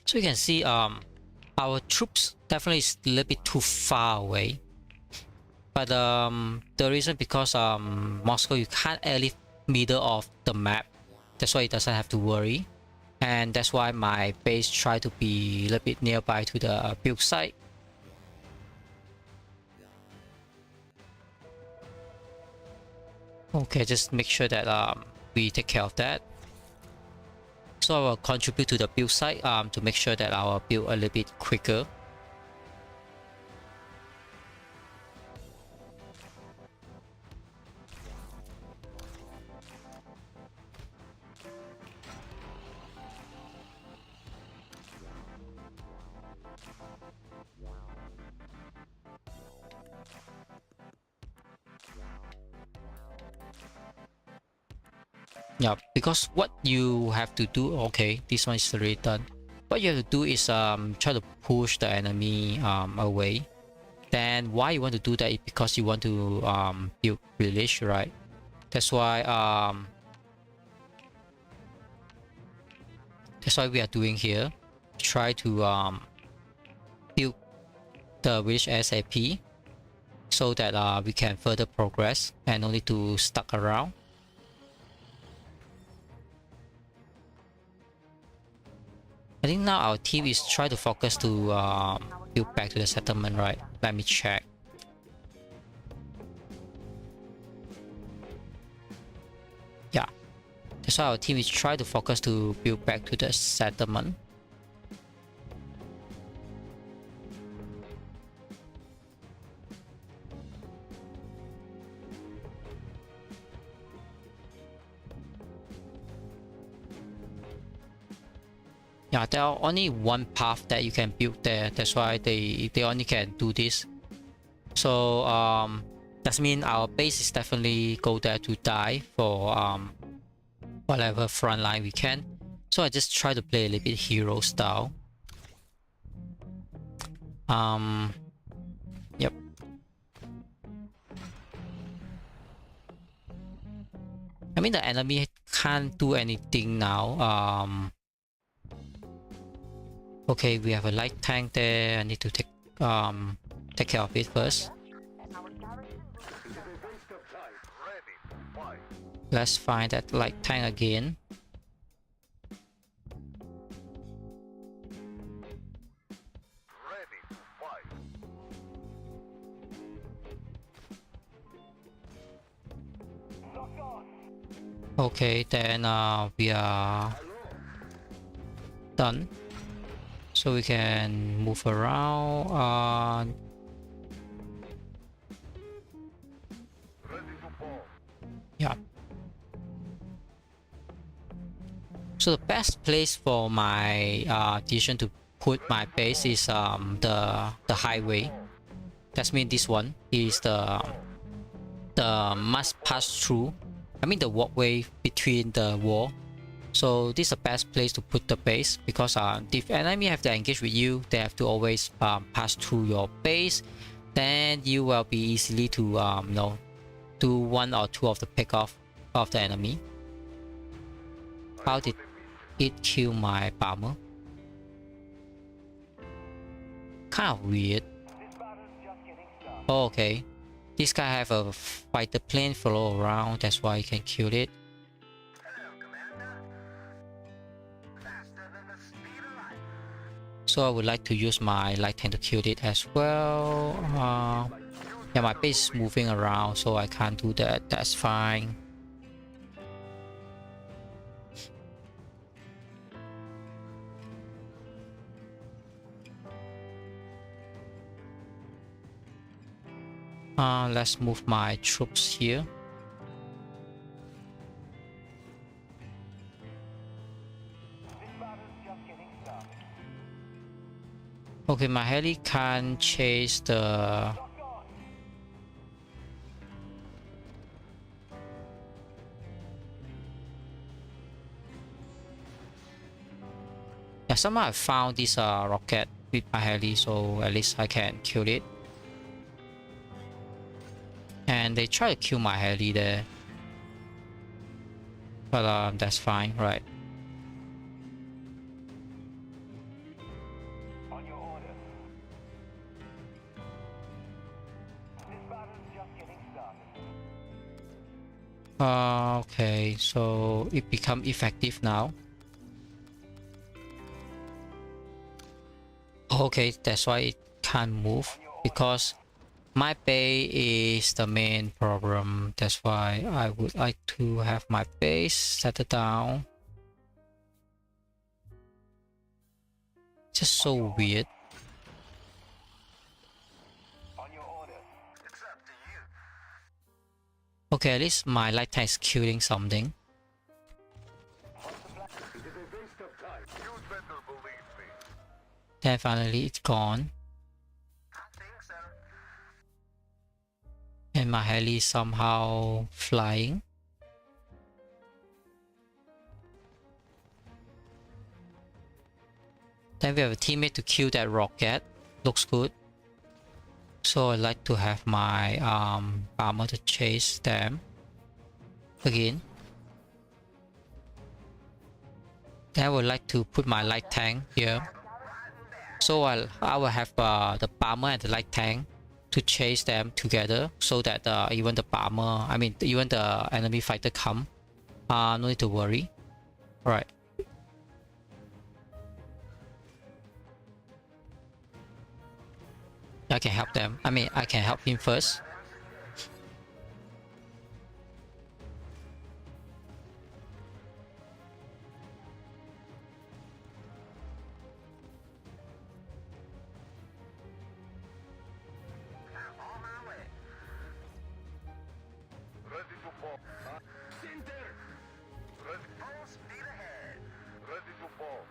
So you can see our troops definitely is a little bit too far away. But the reason because Moscow, you can't leave middle of the map. That's why it doesn't have to worry. And that's why my base try to be a little bit nearby to the build site. Okay, just make sure that we take care of that. So I will contribute to the build site to make sure that our build a little bit quicker. Yeah, because what you have to do, okay, this one is already done. What you have to do is try to push the enemy away. Then why you want to do that is because you want to build village, right? That's why we are doing here. Try to build the village ASAP so that we can further progress and only to stuck around. I think now our team is trying to focus to build back to the settlement, right? Let me check. Yeah, that's why our team is trying to focus to build back to the settlement. Yeah, there are only one path that you can build there. That's why they only can do this. So that means our base is definitely go there to die for whatever front line we can. So I just try to play a little bit hero style. Yep. I mean the enemy can't do anything now. Okay, we have a light tank there. I need to take care of it first. Let's find that light tank again. Okay, then we are done. So we can move around. Yeah. So the best place for my decision to put my base is the highway. That means this one is the must pass through. I mean the walkway between the wall. So this is the best place to put the base because if enemy have to engage with you, they have to always pass through your base. Then you will be easily to do one or two of the pick off of the enemy. How did it kill my bomber? Kind of weird. Oh, okay. This guy have a fighter plane follow around. That's why he can kill it. So I would like to use my light tank to kill it as well. Yeah, my base is moving around, so I can't do that. That's fine. Let's move my troops here. Okay, my heli can't chase the... Yeah, somehow I found this rocket with my heli, so at least I can kill it. And they try to kill my heli there. But that's fine, right? On your order. This battle's just getting started. Okay, so it become effective now. Okay, that's why it can't move, because my base is the main problem. That's why I would like to have my base settled down. Just so weird. On your order. It's up to you. Okay, at least my light tank is killing something. It is a waste of time. You better believe me. Then finally it's gone. I think so. And my heli is somehow flying. Then we have a teammate to kill that rocket. Looks good. So I like to have my armor to chase them again. Then I would like to put my light tank here. So I will have the bomber and the light tank to chase them together, so that even the bomber, I mean even the enemy fighter come, no need to worry. Right. I can help them. I mean, I can help him first. On my way. Ready to fall. Center. Ready. Full speed ahead. Ready to fall.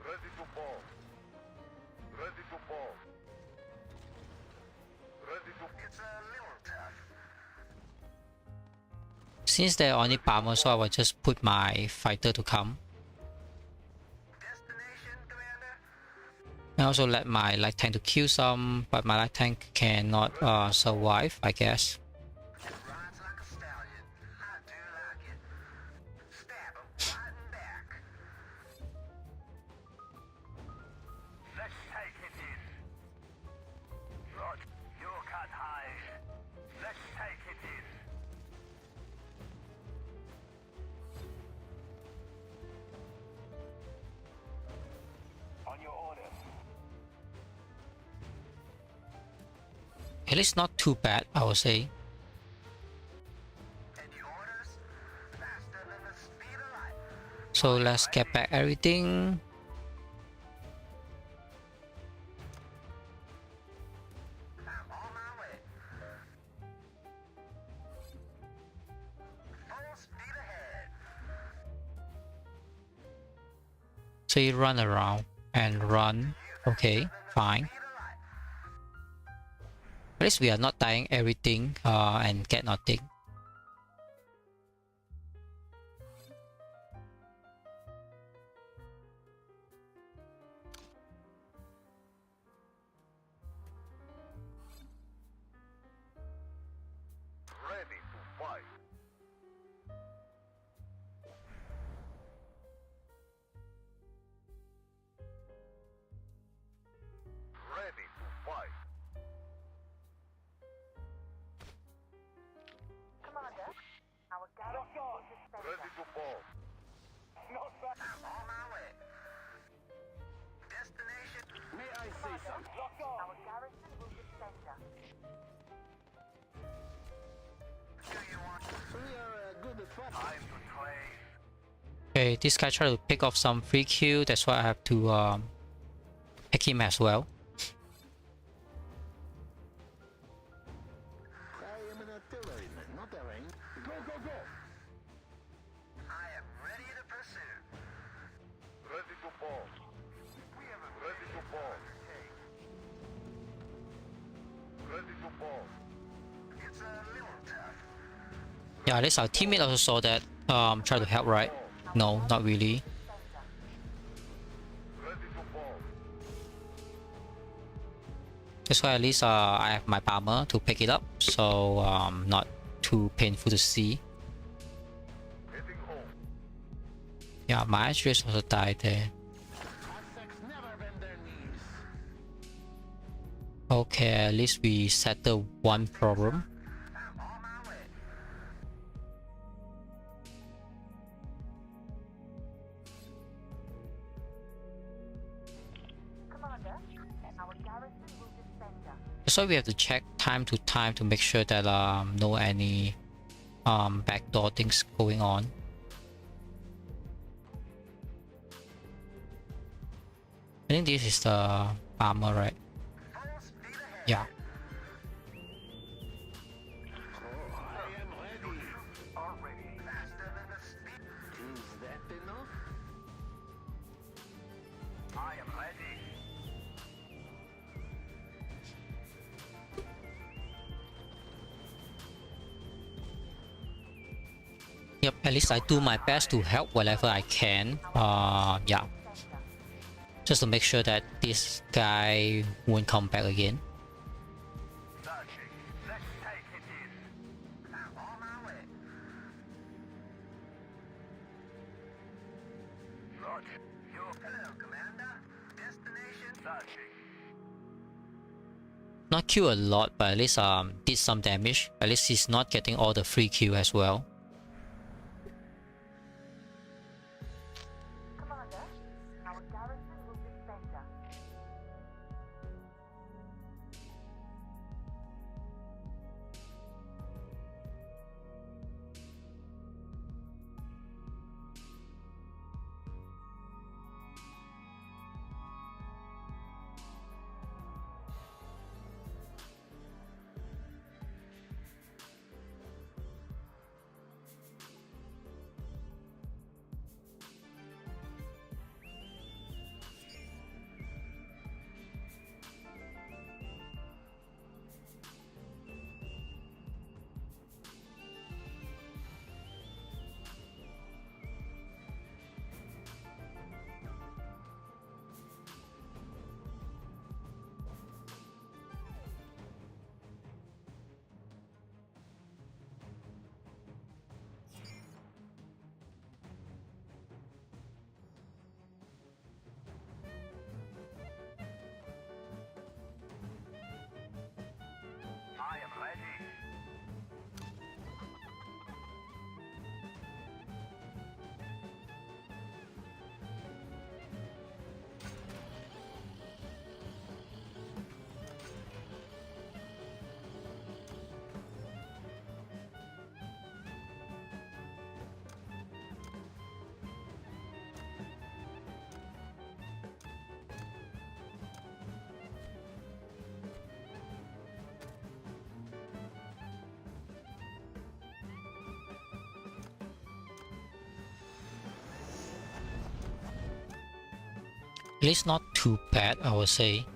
Ready to fall. Ready to fall. Ready to... It's a little tough. Since they're only bomber, so I will just put my fighter to come. Destination, Commander? I also let my light tank to kill some, but my light tank cannot survive, I guess. It rides like a stallion. I do like it. Stab him right in back. Let's take it in. Rod, you're cut high. Let's take it in. On your order. At least not too bad, I would say. Any orders? Faster than the speed of light. So let's get back everything. I'm on my way. Full speed ahead. So you run around and run. Okay, fine. Speed of light. At least we are not dying everything and get nothing. Ready to fight. Ready to fight. Commander, our garrison is suspended. Ready to fall. Not bad. I'm on my way. Destination. May I say something? Lock on. Our garrison will defend us. Do you want? We are good at fight. Time to train. Okay, this guy tried to pick off some free kill. That's why I have to pick him as well. I am an artilleryman, not a range. Go, go, go! I am ready to pursue. Yeah, at least our teammate also saw that. Try to help, right? No, not really. Ready to fall. That's why at least I have my bomber to pick it up, so not too painful to see. Heading home. Yeah, my Astraeus also died there. Aztecs never bend their knees. Okay, at least we settled one problem. I'm on my way. Commander, our garrison will defend us. That's why we have to check time to make sure that no any backdoor things going on. I think this is the armor, right? Full speed ahead. Yeah. I am ready. Are ready. Faster than the speed. Is that enough? I am ready. Yep, at least I do my best to help wherever I can. Yeah. Just to make sure that this guy won't come back again. Searching. Let's take it in. I'm on my way. Roger. Hello, Commander. Destination. Searching. Not kill a lot, but at least did some damage. At least he's not getting all the free kill as well. Commander, our garrison will defend us. I am ready. At least not too bad, I would say.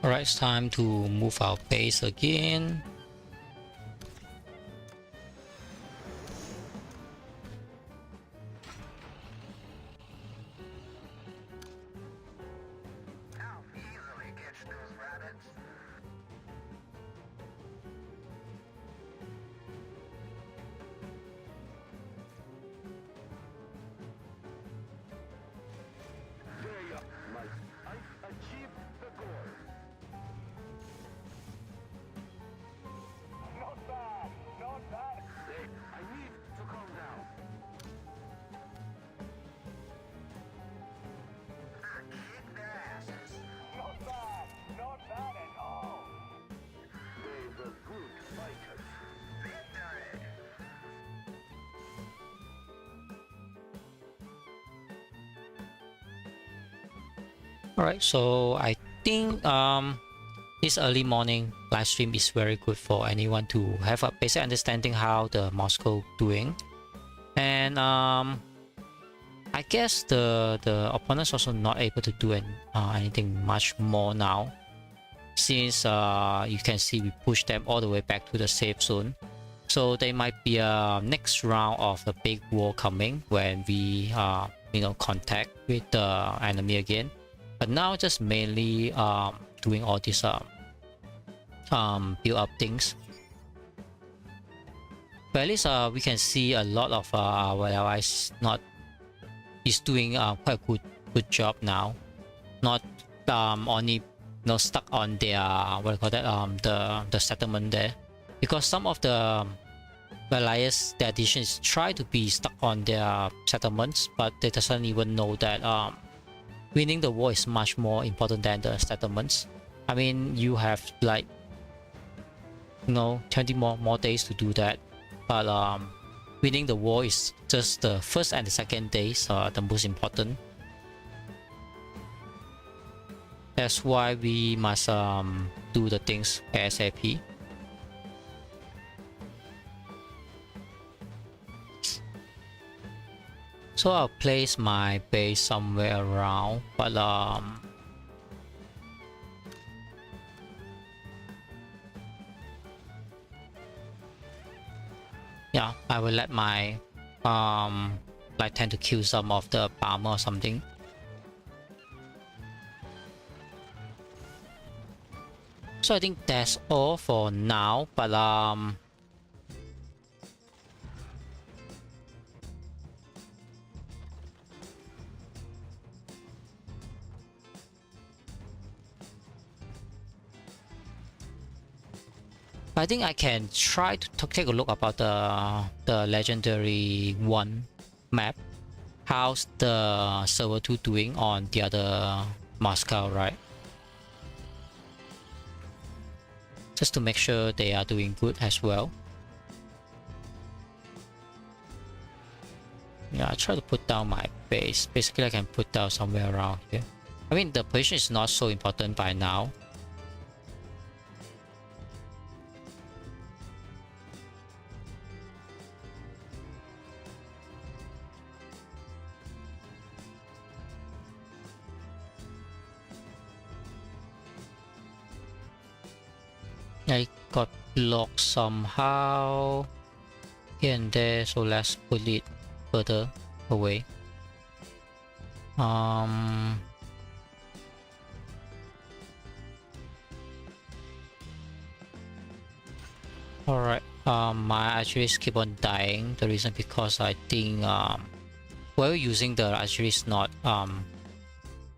Alright, it's time to move our base again. I'll easily catch those rabbits. There you are. I've achieved the goal. Alright, so I think this early morning live stream is very good for anyone to have a basic understanding how the Moscow doing. And I guess the opponents also not able to do anything much more now, since you can see we push them all the way back to the safe zone. So there might be a next round of the big war coming when we contact with the enemy again. But now just mainly doing all these build up things. But at least we can see a lot of our allies is doing quite a good job now. Not only stuck on their the settlement there, because some of the allies, the additions try to be stuck on their settlements, but they doesn't even know that winning the war is much more important than the settlements. I mean, you have like 20 more days to do that, but winning the war is just the first and the second days the most important. That's why we must do the things ASAP. So I'll place my base somewhere around, but yeah, I will let my like tend to kill some of the bomber or something. So I think that's all for now, but I think I can try to take a look about the legendary 1 map. How's the server 2 doing on the other Moscow, right? Just to make sure they are doing good as well. Yeah, I try to put down my base. Basically, I can put down somewhere around here. I mean, the position is not so important by now. I got blocked somehow here and there, so let's put it further away. Alright, my archeries keep on dying. The reason because I think while using the archery is not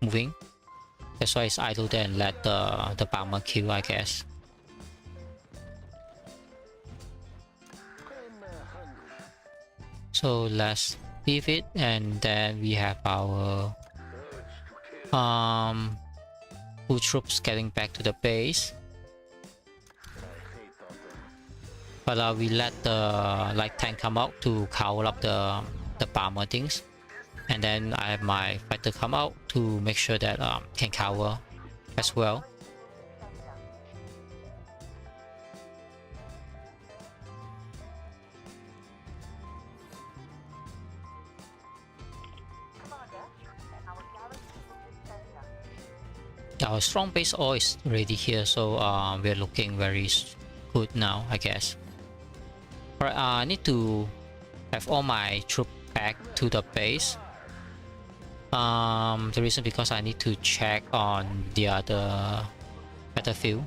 moving. That's why it's idle there and let the bomber kill, I guess. So let's leave it, and then we have our full troops getting back to the base. But we let the light tank come out to cover up the bomber things, and then I have my fighter come out to make sure that can cover as well. Our strong base all is already here, so we're looking very good now, I guess. Alright, I need to have all my troops back to the base. The reason because I need to check on the other battlefield,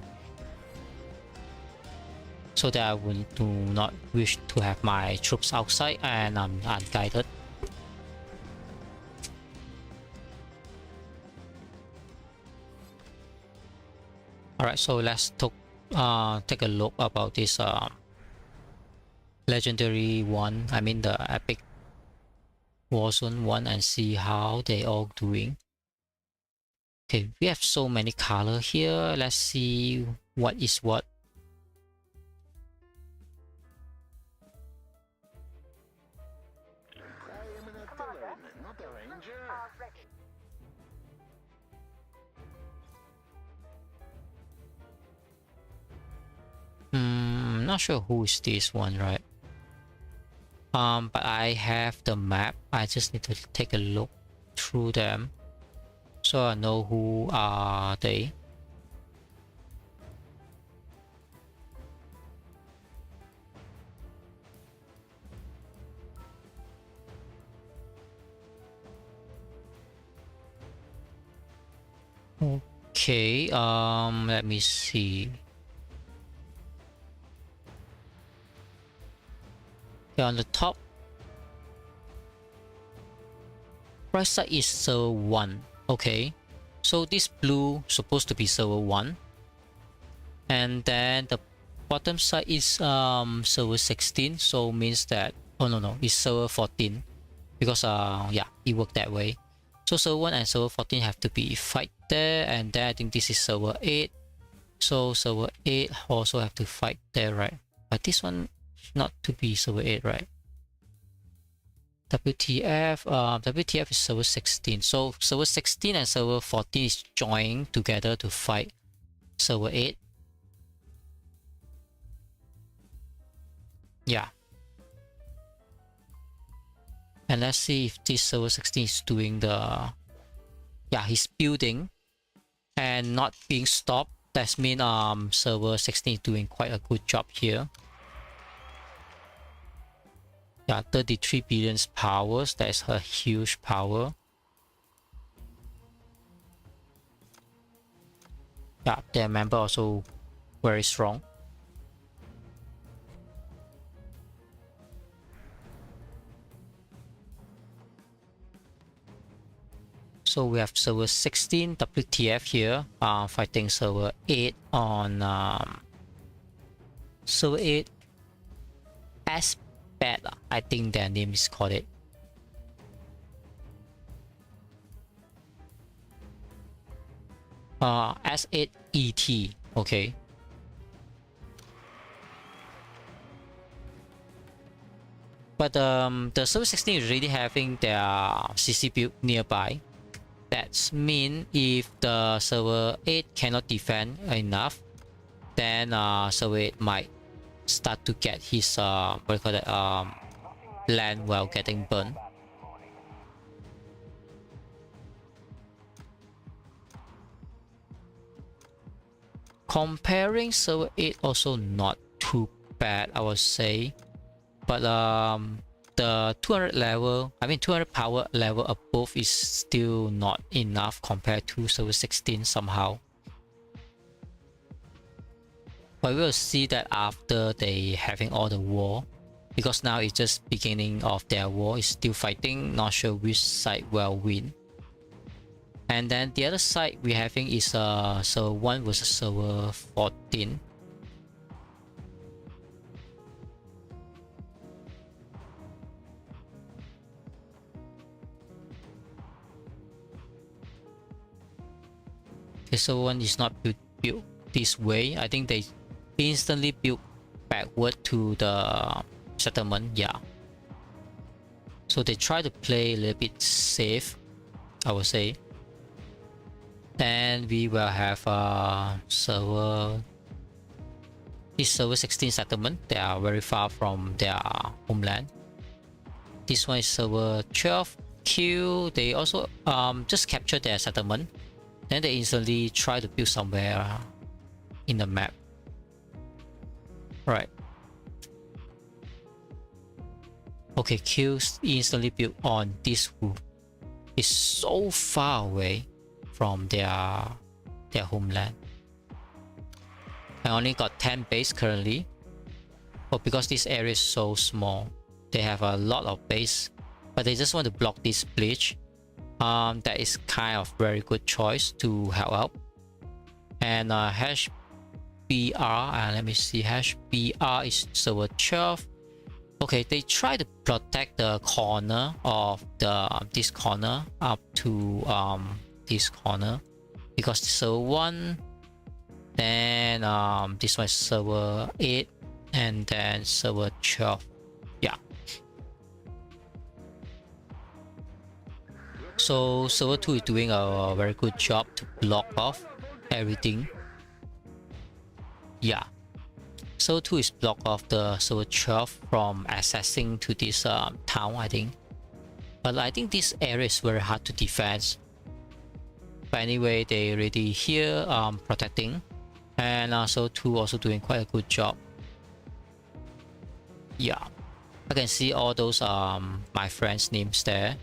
so that I do not wish to have my troops outside and unguided. Alright, so let's take a look about this legendary 1, I mean the epic Warzone 1, and see how they all doing. Okay, we have so many color here. Let's see what is what. not sure who is this one, right? But I have the map. I just need to take a look through them so I know who are they. Okay, let me see. Okay, on the top right side is server 1. Okay, so this blue supposed to be server 1, and then the bottom side is server 16, so means that, oh no, it's server 14, because yeah, it worked that way. So server 1 and server 14 have to be fight there, and then I think this is server 8, so server 8 also have to fight there, right? But this one not to be server 8, right? WTF is server 16, so server 16 and server 14 is joining together to fight server 8. Yeah. And let's see if this server 16 is doing the... Yeah, he's building and not being stopped. That means server 16 is doing quite a good job here. Yeah, 33 billion powers. That is a huge power. Yeah, their member also very strong. So we have server 16 WTF here, fighting server 8 on server 8 SvS. I think their name is called it. S8ET. Okay. But the server 16 is already having their CC build nearby. That means if the server 8 cannot defend enough, then server 8 might start to get his what do you call that, land while getting burned. Comparing server 8 also not too bad, I would say, but the 200 level, I mean 200 power level above is still not enough compared to server 16 somehow. But we'll see that after they having all the war, because now it's just beginning of their war, is still fighting, not sure which side will win. And then the other side we having is server 1 versus server 14. Okay, server 1 is not built this way. I think they instantly built backward to the settlement. Yeah, so they try to play a little bit safe, I would say. Then we will have this server 16 settlement. They are very far from their homeland. This one is server 12Q. They also just captured their settlement, then they instantly try to build somewhere in the map. Right. Okay, Q instantly built on this roof. It's so far away from their homeland. I only got 10 base currently, but because this area is so small, they have a lot of base, but they just want to block this breach. That is kind of very good choice to help out. And hash BR, let me see, hash BR is server 12. Okay, they try to protect the corner of this corner up to this corner, because server 1, then this one is server 8, and then server 12. Yeah. So server 2 is doing a very good job to block off everything. Yeah. server 2 is blocked off the server 12 from accessing to this town, I think. But I think this area is very hard to defend. But anyway, they already here protecting, and server 2 also doing quite a good job. Yeah, I can see all those my friends' names there.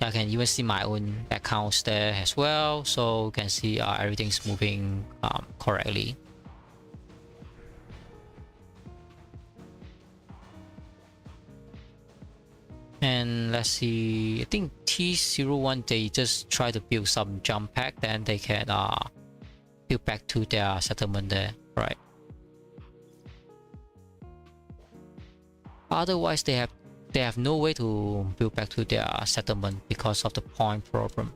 I can even see my own accounts there as well, so you can see everything's moving correctly. And let's see, I think T01, they just try to build some jump pack, then they can build back to their settlement there, right? Otherwise, they have no way to build back to their settlement because of the point problem.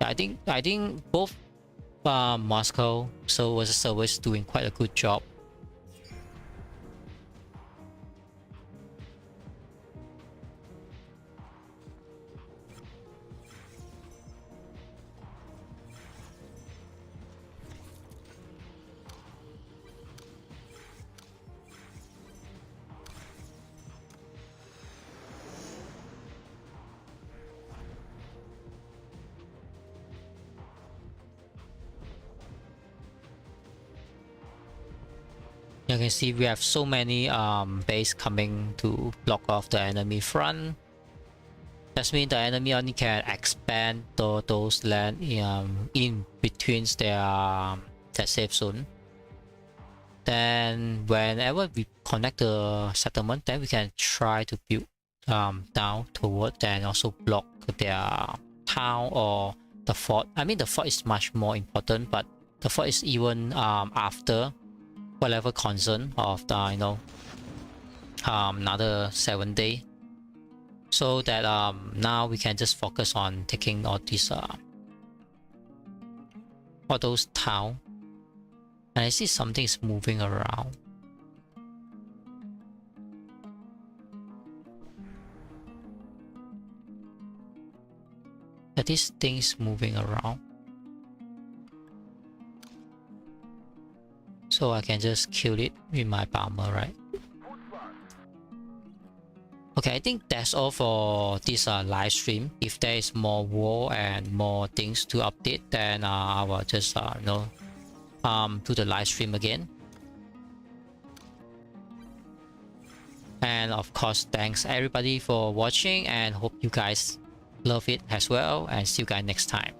I think both Moscow was a service doing quite a good job. You can see we have so many base coming to block off the enemy front. That means the enemy only can expand those land in between their safe zone. Then whenever we connect the settlement, then we can try to build down toward and also block their town or the fort. I mean, the fort is much more important, but the fort is even after whatever concern of the another 7 day, so that now we can just focus on taking all these all those town. And I see something is moving around. That this thing is moving around. So I can just kill it with my bomber, right? Okay, I think that's all for this live stream. If there is more war and more things to update, then I will just do the live stream again. And of course, thanks everybody for watching, and hope you guys love it as well, and see you guys next time.